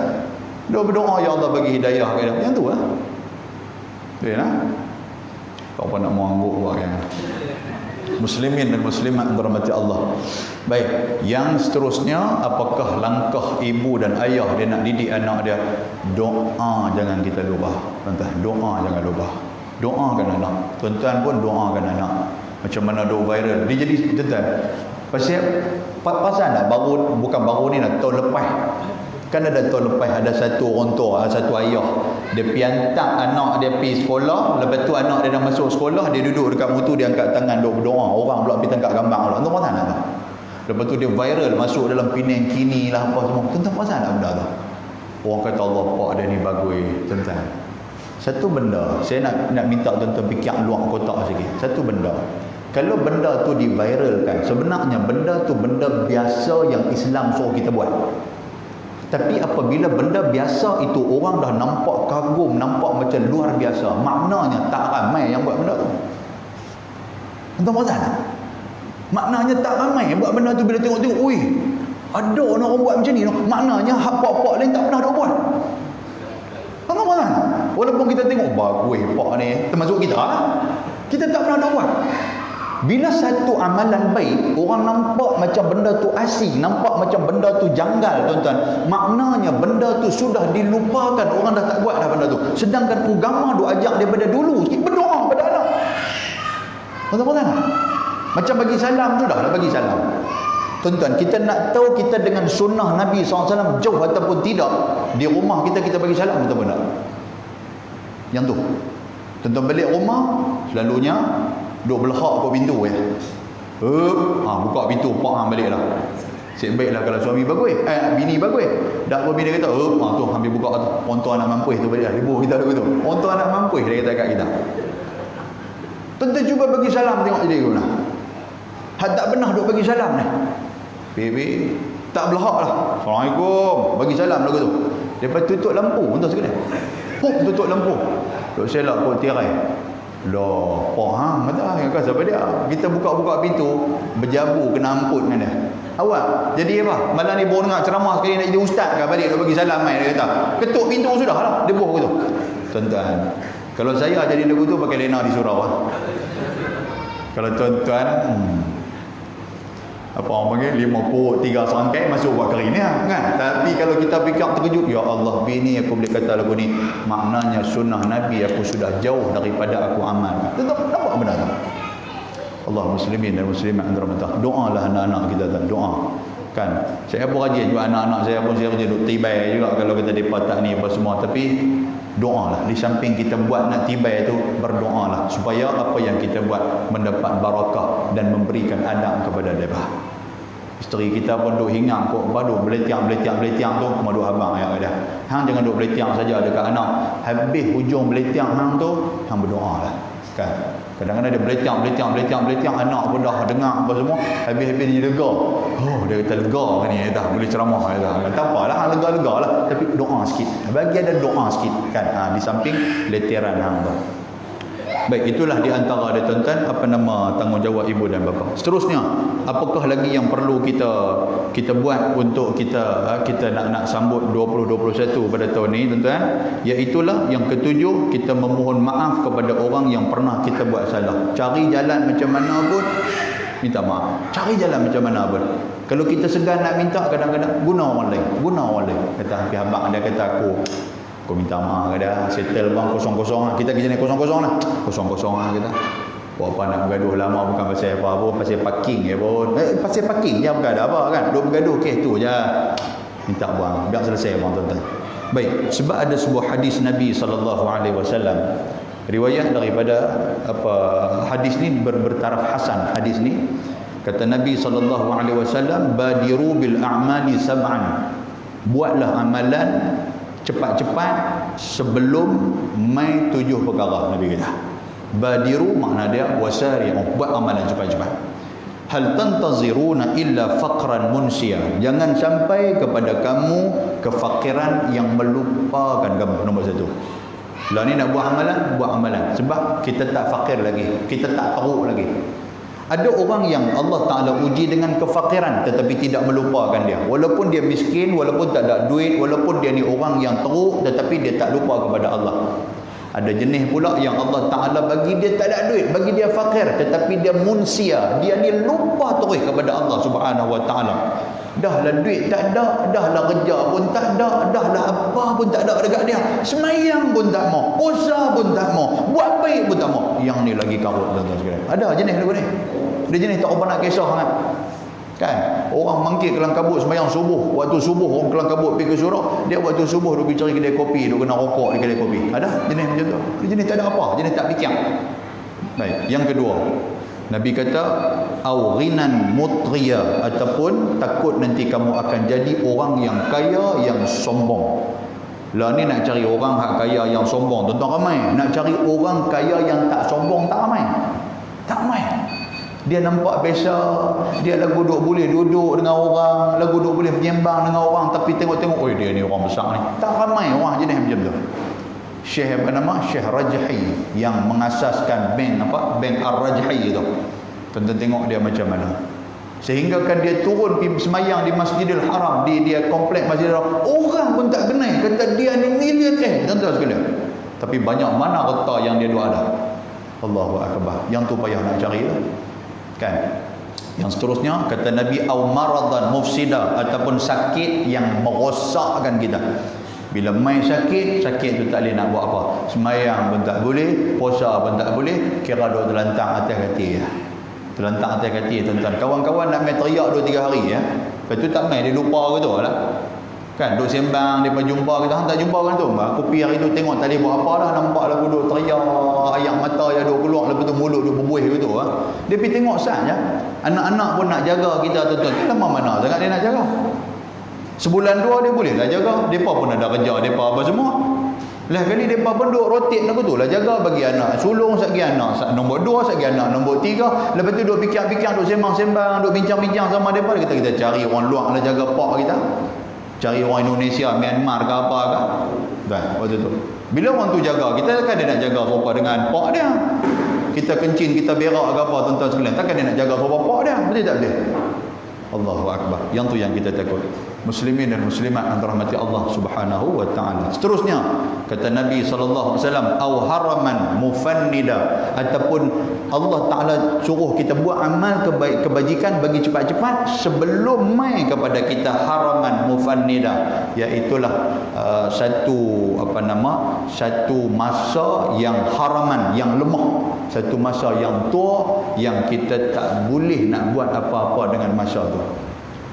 Dia berdoa, ya Allah bagi hidayah ke dia. Yang tu lah. Dia lah. Kau apa nak mengangguk buat kan. Muslimin dan muslimat dirahmati Allah. Baik, yang seterusnya, apakah langkah ibu dan ayah dia nak didik anak dia? Doa jangan kita lupa. Tuan-tuan, doa jangan lupa. Doakan anak. Tuan-tuan pun doakan anak. Macam mana doa viral. Dia jadi tuan-tuan. Pasal tak bukan baru ni lah, tahun lepas. Kan ada tahun lepas ada satu orang tua, satu ayah, dia pergi hantar anak dia pergi sekolah. Lepas tu anak dia dah masuk sekolah, dia duduk dekat mutu, dia angkat tangan duk berdoa. Orang pula pergi tangkap gambar pula. Tuan pasal tak? Lepas tu dia viral masuk dalam Penang Kini lah apa semua. Tuan pasal tak benda tu? Orang kata Allah pak dia ni bagus. Tuan-tuan, satu benda saya nak minta tuan-tuan fikir luar kotak sikit. Satu benda, kalau benda tu diviralkan, sebenarnya benda tu benda biasa yang Islam suruh kita buat. Tapi apabila benda biasa itu orang dah nampak kagum, nampak macam luar biasa, maknanya tak ramai yang buat benda tu. Tuan-tuan pasal tak? Maknanya tak ramai yang buat benda tu. Bila tengok-tengok, ui, ada orang buat macam ni, maknanya hak pak-pak lain tak pernah ada buat. Tuan-tuan pasal tak? Walaupun kita tengok bagus pak ni, termasuk kita lah, kita tak pernah nak buat. Bila satu amalan baik, orang nampak macam benda tu asing, nampak macam benda tu janggal, tuan-tuan, maknanya benda tu sudah dilupakan, orang dah tak buat dah benda tu. Sedangkan agama duk ajak daripada dulu sikit berdoa pada anak. Tuan-tuan, macam bagi salam tu dah bagi salam. Tuan-tuan, kita nak tahu kita dengan sunnah Nabi SAW jauh ataupun tidak, di rumah kita bagi salam ataupun tak? Yang tu, tuan-tuan balik rumah, selalunya duk belahak kat pintu buka pintu, pak hang balik lah. Sik baiklah kalau suami bagus, bini bagus. Dak apa bini kata, tu ambil buka tu. Orang tua anak mampus tu balik lah. Ribu kita lagu tu. Orang tua anak mampus dia kata kat kita. Tentu cuba bagi salam tengok dia guna. Hak tak pernah duk bagi salam ni. Baby tak belahak lah. Assalamualaikum. Bagi salam lagu tu. Lepas tutup lampu untuk sekali. Tutup lampu. Duk selak kot tirai. Loh, hang kata yang kata siapa dia? Kita buka-buka pintu, berjabu kena amput dengan dia. Awak jadi apa? Malam ni baru dengar ceramah sekali nak jadi ustaz ke balik nak bagi salam mai dia kata. Ketuk pintu sudah lah, debuh gitu. Tuan-tuan, kalau saya jadi lagu tu pakai lena di surau lah. Kalau tuan-tuan apa orang panggil 5 perut 3 serangkai masuk buat kering ni kan. Tapi kalau kita fikir terkejut, ya Allah, bini aku boleh kata lagu ni, maknanya sunnah Nabi aku sudah jauh daripada aku amal. Tetap nampak benar tak? Allah muslimin dan muslimat yang dirahmati. Doalah anak-anak kita tak doa. Kan? Saya pun rajin juga anak-anak saya pun saya kerja duk tibai juga kalau kata depa tak ni apa semua, tapi doalah. Di samping kita buat nak tibai tu, berdoalah supaya apa yang kita buat mendapat barakah dan memberikan adab kepada mereka. Isteri kita pun duk hingang kok padu beletiang tu madu abang ayat dia. Hang jangan duk beletiang saja dekat anak. Habis hujung beletiang hang tu, hang berdoalah. Kan? Kadang-kadang dia beletiang anak pun dah dengar apa semua, habis-habis dia lega. Dia kata lega kan ni, dah boleh ceramah dah. Tak apalah, hang lega-lega lah, tapi doa sikit. Bagi ada doa sikit kan. Di samping letiran hang tu. Baik, itulah di antara dia tuan-tuan apa nama tanggungjawab ibu dan bapa. Seterusnya, apakah lagi yang perlu kita buat untuk kita nak sambut 2021 pada tahun ni tuan-tuan? Iaitulah yang ketujuh, kita memohon maaf kepada orang yang pernah kita buat salah. Cari jalan macam mana pun minta maaf. Cari jalan macam mana pun. Kalau kita segan nak minta, kadang-kadang guna orang lain. Kata hampir abang dia kata aku minta maaf kada, settle bang kosong-kosong lah. Kita jenis kosong-kosong lah. Kosong-kosong lah kita. Buat apa nak bergaduh lama, bukan pasal apa pun, pasal parking je pun. Pasal parking je bukan ada apa kan. Duk bergaduh kes tu je. Minta buang, biar selesai bang tuan-tuan. Baik, sebab ada sebuah hadis Nabi SAW, riwayat daripada hadis ni bertaraf hasan. Hadis ni kata Nabi SAW, badiru bil a'mali sab'an. Buatlah amalan cepat-cepat sebelum mai 7 perkara. Nabi kata badiru makna dia wasari'u, buat amalan cepat-cepat. Hal tantaziruna illa faqran munsiya, jangan sampai kepada kamu kefakiran yang melupakan kamu. Nombor 1, lah ni nak buat amalan sebab kita tak fakir lagi, kita tak teruk lagi. Ada orang yang Allah Ta'ala uji dengan kefakiran tetapi tidak melupakan dia. Walaupun dia miskin, walaupun tak ada duit, walaupun dia ni orang yang teruk, tetapi dia tak lupa kepada Allah. Ada jenis pula yang Allah Ta'ala bagi dia tak ada duit, bagi dia fakir, tetapi dia munsia, dia ni lupa terus kepada Allah Subhanahu Wa Ta'ala. Dah lah duit tak ada, dah lah kerja pun tak ada, dah lah apa pun tak ada dekat dia. Semayang pun tak mau, puasa pun tak mau, buat baik pun tak mau. Yang ni lagi karut tuan-tuan sekalian. Ada jenis lagu ni. Dia jenis tak apa nak kisah sangat. Kan? Orang mangkit kelang kabut semayang subuh. Waktu subuh orang kelang kabut pergi ke surau, dia waktu subuh dia pergi cari kedai kopi, dia kena rokok di kedai kopi. Ada jenis macam tu. Dia jenis tak ada apa, jenis tak fikir. Baik, yang kedua, Nabi kata au ghinan mutriya, ataupun takut nanti kamu akan jadi orang yang kaya yang sombong. Lah ni nak cari orang hak kaya yang sombong, tuan-tuan ramai. Nak cari orang kaya yang tak sombong tak ramai. Tak ramai. Dia nampak biasa, dia lagu duk boleh duduk dengan orang, lagu duk boleh menyembang dengan orang, tapi tengok-tengok, oi dia ni orang besar ni. Tak ramai orang jenis macam tu. Syekh apa nama? Syekh Rajhi yang mengasaskan bank Ar-Rajhi tu. Tuan-tuan tengok dia macam mana. Sehingga kan dia turun pergi semayang di Masjidil Haram, dia komplek Masjidil Haram. Orang pun tak kenal, kata dia ni millionaire, tuan-tuan sekalian. Tapi banyak mana harta yang dia duk ada. Allahu akbar. Yang tu payah nak cari lah. Kan? Yang seterusnya kata Nabi, au maradan mufsida, ataupun sakit yang merosakkan kita. Bila main sakit tu tak boleh nak buat apa. Semayang pun tak boleh, puasa pun tak boleh, kira duk terlantang atas kaki ya. Terlantang atas kaki tuan-tuan. Kawan-kawan nak main teriak 2-3 hari ya. Lepas tu tak main, dia lupa gitu lah. Kan duk sembang, dia jumpa kita, hang tak jumpa kan tu. Aku pergi hari tu tengok tak boleh buat apa dah, nampak lagu duk teriak, air mata dia duk keluar, lepas tu mulut duk berbuih gitu ah. Dia pergi tengok saja. Anak-anak pun nak jaga kita tuan-tuan. Lama mana sangat dia nak jaga. Sebulan 2 dia boleh lah jaga. Depa pun ada kerja depa apa semua. Lah kali depa pun duk rotate lagu tu lah, jaga bagi anak, sulung sagi anak, nombor 2 sagi anak, nombor 3. Lepas tu duk fikir-fikir, duk sembang-sembang, duk bincang-bincang sama depa, kita cari orang luar lah jaga pak kita. Cari orang Indonesia, Myanmar ke apa ke. Dah, waktu tu. Bila orang tu jaga, kita kan dia nak jaga apa dengan pak dia. Kita kencing, kita berak ke apa tuan-tuan sekalian, takkan dia nak jaga apa pak dia. Betul tak boleh? Allahu akbar. Yang tu yang kita takut. Muslimin dan muslimat yang dirahmati Allah Subhanahu wa taala. Seterusnya kata Nabi sallallahu alaihi wasallam, au haraman mufannida, ataupun Allah taala suruh kita buat amal kebajikan bagi cepat-cepat sebelum mai kepada kita haraman mufannida, iaitu satu masa yang haraman, yang lemah, satu masa yang tua yang kita tak boleh nak buat apa-apa dengan masa tu.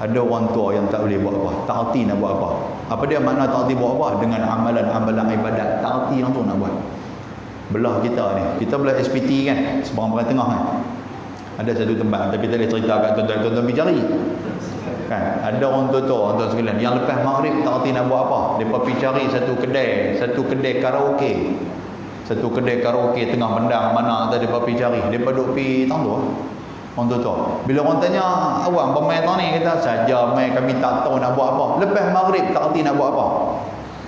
Ada orang tua yang tak boleh buat apa, tak erti nak buat apa. Apa dia makna tak erti buat apa? Dengan amalan-amalan ibadat, tak erti yang tu nak buat. Belah kita ni, kita belah SPT kan, seberang perang tengah kan. Ada satu tempat, tapi tak boleh cerita kat tuan-tuan pergi cari. Kan, ada orang tua tuan sekalian yang lepas maghrib tak erti nak buat apa. Depa pergi cari satu kedai karaoke. Satu kedai karaoke tengah mendang mana tadi depa pergi cari. Depa duk pergi tangguh. Orang tu. Bila orang tanya, awak bermain tau ni, kita saja main, kami tak tahu nak buat apa. Lepas maghrib tak erti nak buat apa.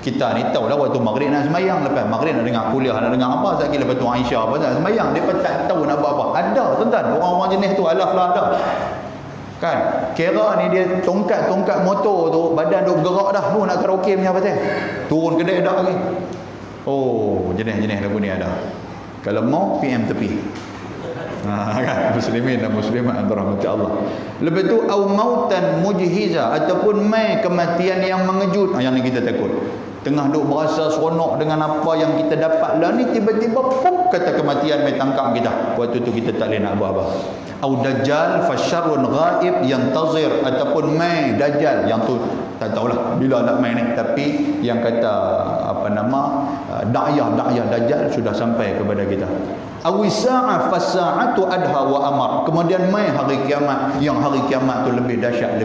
Kita ni tahu lah waktu maghrib nak semayang, lepas maghrib nak dengar kuliah, nak dengar apa, sekali lepas tu Aisyah apa nak semayang, dia pun tak tahu nak buat apa. Ada tuan-tuan, orang-orang jenis tu alaf lah ada. Kan, kira ni dia tongkat motor tu, badan duk bergerak dah, lu nak karaoke punya pasal. Turun kedai dah lagi. Oh, jenis-jenis lagu ni ada. Kalau mau PM tepi. Kan, muslimin dan muslimat antara rahmat Allah. Lepas tu au mautan mujhiza, ataupun mai kematian yang mengejut. Yang ni kita takut. Tengah duk berasa seronok dengan apa yang kita dapat lah ni, tiba-tiba pop kata kematian mai tangkap kita. Waktu tu kita tak boleh nak buat apa. Au dajjal fasyarrun ghaib yantazir, ataupun mai dajjal yang tu tak tahulah bila nak mai ni, tapi yang kata da'yah dajjal sudah sampai kepada kita. Awisa'a fasa'atu adha wa amar. Kemudian mai hari kiamat, yang hari kiamat tu lebih dahsyat.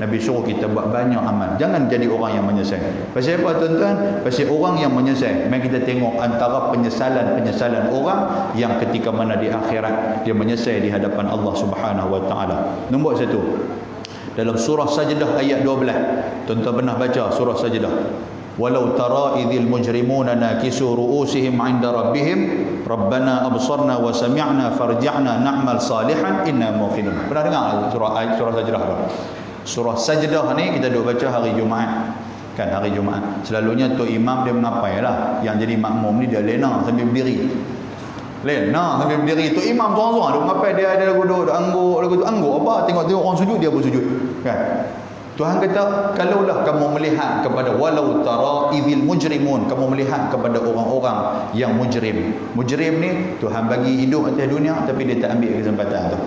Nabi suruh kita buat banyak amal. Jangan jadi orang yang menyesal. Pasal apa tuan-tuan? Pasal orang yang menyesal. Mari kita tengok antara penyesalan orang yang ketika mana di akhirat dia menyesal di hadapan Allah Subhanahu wa taala. Nombor 1. Dalam surah Sajdah ayat 12. Tuan-tuan pernah baca surah Sajdah? Walau tara idzil mujrimuna nakisu ru'usihim 'inda rabbihim rabbana absarna wa sami'na farji'na na'mal salihan inna muqinun. Pernah dengar surah Sajdah tu? Surah Sajdah ni kita duk baca hari Jumaat. Kan hari Jumaat. Selalunya tu imam dia mengapailah. Yang jadi makmum ni dia lena sambil berdiri. Lena sambil berdiri. Tu imam seorang-seorang duk mengapai, dia ada lagu angguk apa? Tengok orang sujud dia pun sujud. Kan? Tuhan kata, kalaulah kamu melihat kepada walau tara idzil mujrimun, kamu melihat kepada orang-orang yang mujrim. Mujrim ni Tuhan bagi hidup atas dunia tapi dia tak ambil kesempatan tu.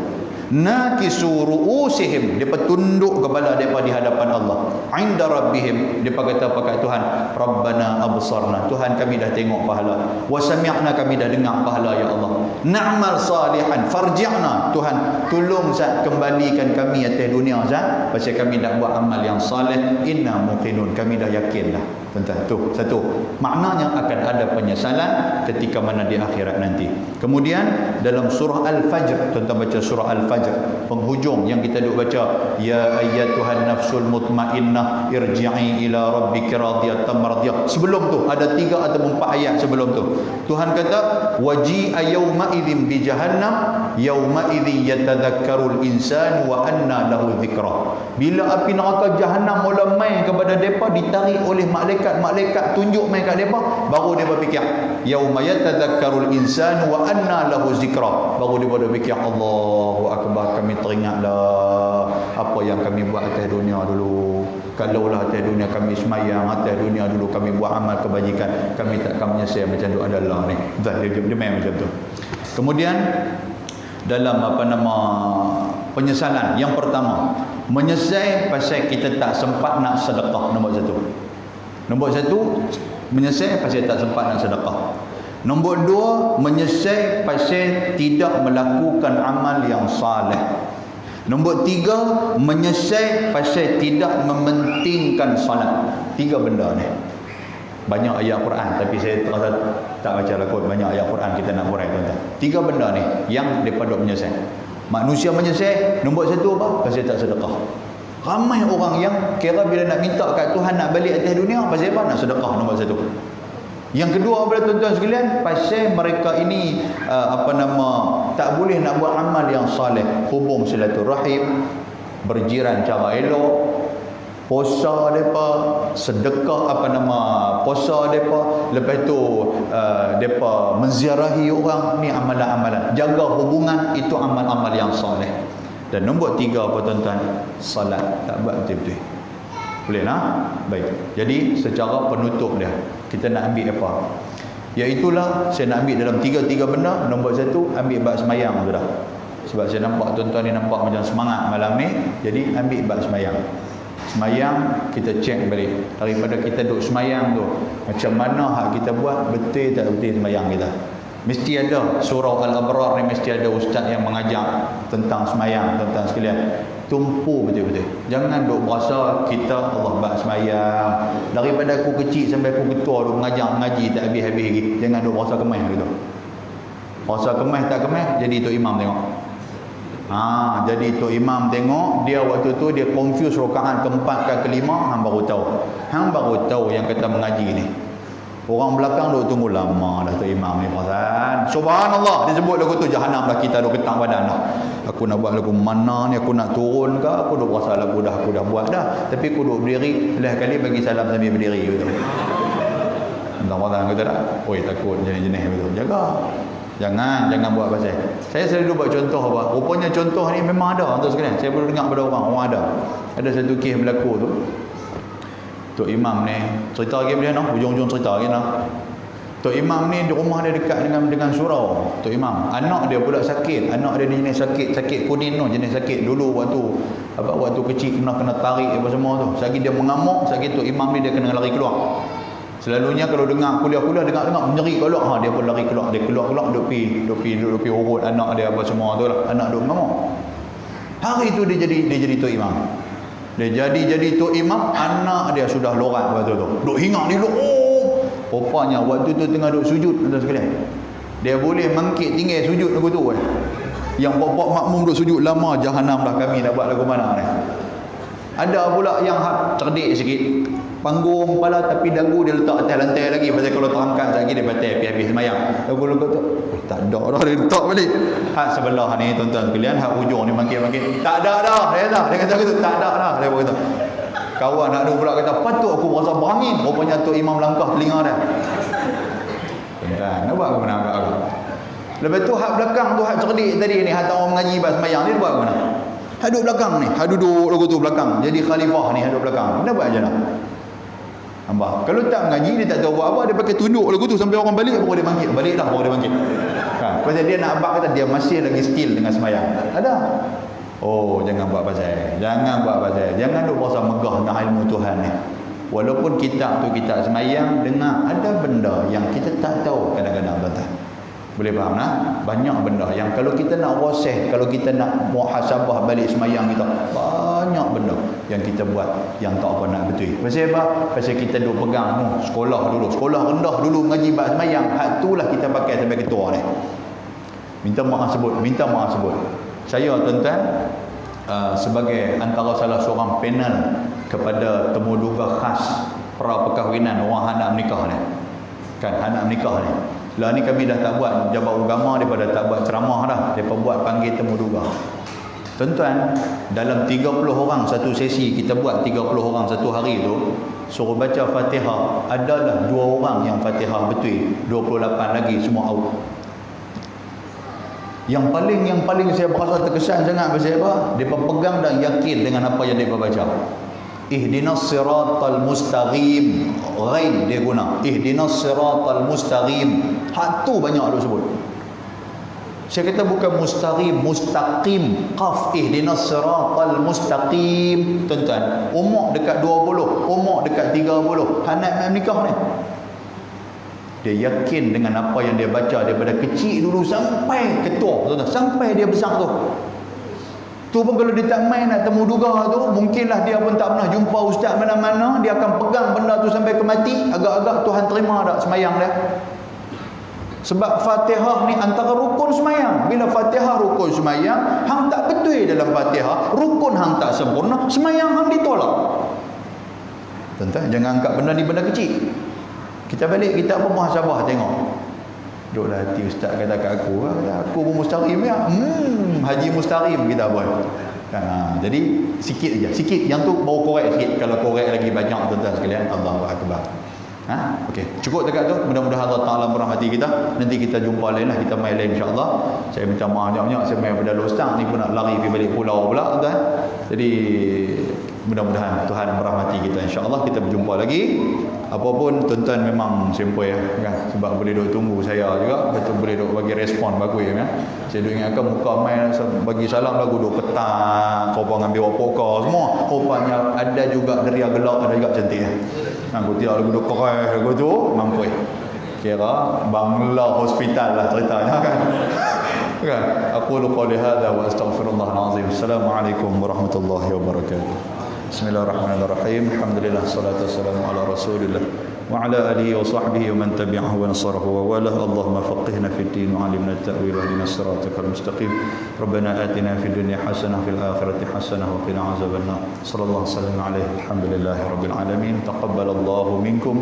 Nakisu ru'usihim, dia tunduk kepala depa di hadapan Allah. Inda rabbihim, depa kata pakat Tuhan, Rabbana absarna, Tuhan kami dah tengok pahala. Wa sami'na, kami dah dengar pahala ya Allah. Na'mal salihan farji'na, Tuhan tolong Zat kembalikan kami atas dunia Zat, pasal kami dah buat amal yang salih. Inna muqinun, kami dah yakin dah. Tentang tu satu. Maknanya akan ada penyesalan ketika mana di akhirat nanti. Kemudian dalam surah Al-Fajr, tuan-tuan baca surah Al-Fajr, penghujung yang kita duk baca, ya ayyatuhan nafsul mutmainnah irji'i ila rabbika radiyatan mardiyah. Sebelum tu ada 3 atau 4 ayat sebelum tu. Tuhan kata waji'a yauma idzin bi jahannam yauma idzin yatadzakkarul insanu wa anna lahu dzikra. Bila api neraka jahanam mula mai kepada depa, ditarik oleh malaikat tunjuk mai kat depa, baru depa fikir yauma yatadzakkarul insanu wa anna lahu dzikra. Baru depa fikir, Allahu akbar, kami teringatlah apa yang kami buat atas dunia dulu. Kalaulah atas dunia kami semayang, atas dunia dulu kami buat amal kebajikan, kami takkan menyesal macam tu adalah ni. Dia main macam tu. Kemudian dalam penyesalan yang pertama, menyesal pasal kita tak sempat nak sedekah. Nombor satu, menyesal pasal tak sempat nak sedekah. Nombor dua, menyesal pasal tidak melakukan amal yang saleh. Nombor tiga, menyesal pasal tidak mementingkan salat. Tiga benda ni. Banyak ayat Quran, tapi saya terasa tak baca lah kot. Banyak ayat Quran kita nak urai, tuan-tuan. Tiga benda ni yang mereka duk menyesal. Manusia menyesal, nombor satu apa? Pasal tak sedekah. Ramai orang yang kira bila nak minta kat Tuhan nak balik atas dunia, pasal apa? Nak sedekah, nombor satu. Yang kedua pada tuan-tuan sekalian, pasal mereka ini tak boleh nak buat amal yang saleh, hubung silaturahim, berjiran cara elok, puasa depa, sedekah puasa depa, lepas tu depa menziarahi orang, ni amalan-amalan. Jaga hubungan, itu amal-amal yang saleh. Dan nombor tiga apa tuan-tuan? Salat tak buat betul-betul. Boleh lah? Baik. Jadi secara penutup dia, kita nak ambil apa? Iaitulah saya nak ambil dalam tiga benda. Nombor satu, ambil bab semayang tu dah. Sebab saya nampak tuan-tuan ni nampak macam semangat malam ni. Jadi ambil bab semayang. Semayang kita cek balik. Daripada kita duduk semayang tu, macam mana hak kita buat, betul tak betul semayang kita. Mesti ada surau Al-Abrar ni, mesti ada ustaz yang mengajar tentang semayang, tuan-tuan sekalian. Tumpu betul-betul. Jangan duk berasa kita Allah bak semayang. Daripada aku kecil sampai aku ketua duk mengaji tak habis-habis lagi. Jangan duk berasa kemah gitu. Rasa kemah tak kemah, jadi Tok Imam tengok. Jadi Tok Imam tengok, dia waktu tu dia confuse rakaat keempat ke kelima, hang baru tahu yang kata mengaji ni. Orang belakang duk tunggu lama dah Tok Imam ni perasan. Subhanallah, dia sebut lagu tu jahanam dah, kita duk ketang badan dah. Aku nak buat lagu mana ni, aku nak turun ke, aku duk rasa lagu dah, aku dah buat dah. Tapi aku duk berdiri, lah kali bagi salam sambil berdiri gitu. Entah perasan kata tak? Oi, takut jenis-jenis begitu. Jangan buat pasal. Saya selalu buat contoh apa? Rupanya contoh ni memang ada untuk sekalian. Saya perlu dengar pada orang ada. Ada satu kes berlaku tu. Tok Imam ni cerita lagi dia noh, hujung-hujung cerita lagi noh. Tok Imam ni di rumah dia dekat dengan surau. Tok Imam, anak dia pula sakit. Anak dia jenis sakit kunin tu, jenis sakit dulu waktu kecil kena tarik apa semua tu. Sekali dia mengamuk, sekali Tok Imam ni dia kena lari keluar. Selalunya kalau dengar kuliah dengar menyeri keluar, dia pun lari keluar. Dia keluar duk pi urut anak dia apa semua tu lah. Anak duk mengamuk. Hari tu dia jadi Tok Imam. Dia jadi Tok Imam, anak dia sudah lorat waktu tu. Duk hingar ni rupanya waktu tu tengah duk sujud tuan sekalian. Dia boleh mangkit tinggal sujud lagu tu kan. Yang bapak makmum duk sujud lama, jahanam dah kami nak buat lagu mana ni. Ada pula yang cerdik sikit. Panggung kepala tapi dagu dia letak atas lantai lagi. Pasal kalau terangkat lagi dia batal habis semayang. Lagu tu tak ada dah, dia letak balik. Hak sebelah ni tuan-tuan sekalian, hak hujung ni mangkit. Tak ada dah. Dia kata gitu, tak ada dah. Dia berkata. Kawan nak duk pula kata, patut aku berasa berangin. Rupanya Tok Imam langkah telinga dia. Tuan-tuan, nak buat ke mana agak. Lepas tu hak belakang tu, hak cerdik tadi ni, hak orang mengaji bab semayang ni, dia buat ke mana? Hak duduk belakang ni, hak duduk lagu tu belakang. Jadi khalifah ni hak duduk belakang. Dia buat je lah. Nampak? Kalau tak mengaji, dia tak tahu buat apa, dia pakai tunduk lagu tu sampai orang balik, baru dia bangkit. Balik dah, baru dia bangkit. Pasal dia nak abang kata, dia masih lagi skill dengan semayang. Ada. Jangan buat pasal. Jangan duk berasa megah dengan ilmu Tuhan ni. Walaupun kitab tu kitab semayang, dengar ada benda yang kita tak tahu kadang-kadang tuan-tuan. Boleh faham tak? Banyak benda yang kalau kita nak roseh, kalau kita nak muhasabah balik semayang kita, banyak benda yang kita buat yang tak apa nak betul. Pasal apa? Pasal kita duk pegang sekolah rendah dulu mengaji bab semayang. Hak itulah kita pakai sampai ketua ni. Minta maaf sebut. Saya tuan-tuan sebagai antara salah seorang panel kepada temuduga khas pra perkahwinan orang hendak menikah ni. Kan hendak menikah ni. Lah ni kami dah tak buat jabat agama, daripada tak buat ceramah dah, depa buat panggil temu duga. Tuan-tuan, dalam 30 orang satu sesi, kita buat 30 orang satu hari tu, suruh baca Fatihah, adalah 2 orang yang Fatihah betul, 28 lagi semua out. Yang paling saya berasa terkesan sangat pasal apa? Depa pegang dan yakin dengan apa yang depa baca. Ihdinas siratal mustaqim. Ghaib dia guna. Ihdinas siratal mustaqim. Hak tu banyak dia sebut. Saya kata bukan mustaqim, mustaqim. Qaf. Ihdinas siratal mustaqim. Tuan-tuan, umur dekat 20, umur dekat 30. Hak nak menikah ni. Dia yakin dengan apa yang dia baca daripada kecil dulu sampai ketua, tuan-tuan, sampai dia besar tu. Tu pun kalau dia tak main nak temu duga tu, mungkinlah dia pun tak pernah jumpa ustaz mana-mana, dia akan pegang benda tu sampai ke mati. Agak-agak Tuhan terima tak semayang dia. Sebab Fatihah ni antara rukun semayang. Bila Fatihah rukun semayang, hang tak betul dalam Fatihah, rukun hang tak sempurna, semayang hang ditolak. Tuan-tuan, jangan angkat benda ni benda kecil. Kita balik, kita pun muhasabah tengok. Duduklah hati ustaz kata kat aku, aku pun mustaqim ya. Haji mustaqim kita buat. Jadi sikit aja, sikit. Yang tu baru korek sikit. Kalau korek lagi banyak tuan-tuan sekalian, Allahu akbar. Okey, cukup dekat tu. Mudah-mudahan Allah Taala merahmati kita. Nanti kita jumpa lain lah, kita main lain insya-Allah. Saya minta maaf banyak-banyak, saya main pada ustaz ni pun nak lari pergi balik pulau pula tuan. Jadi mudah-mudahan Tuhan merahmati kita insya-Allah. Kita berjumpa lagi. Apapun tuan-tuan memang sempoi kan, sebab boleh duk tunggu saya juga, betul boleh duk bagi respon bagus ya. Saya duk ingatkan muka main bagi salam lagu duk petang, kau pun ambil wapoka semua. Rupanya ada juga deria gelak, ada juga cantik ya. Aku tiap lagu duk kerai lagu tu mampu. Kira Bangla hospital lah ceritanya kan. Kan? Aku lupa hadza wa astaghfirullahal azim. Assalamualaikum warahmatullahi wabarakatuh. Bismillahirrahmanirrahim. Alhamdulillah, salatu wassalamu ala Rasulillah wa ala alihi wa sahbihi wa man tabi'ahu wa nasarahu wa walah. Allahumma faqihna fid din wa 'allimna at-ta'wil wa hdina siratal mustaqim. Rabbana atina fid dunya hasanah fil akhirati hasanah wa qina azabannar. Sallallahu alaihi wasallam. Alhamdulillahirabbil alamin. Taqabbalallahu minkum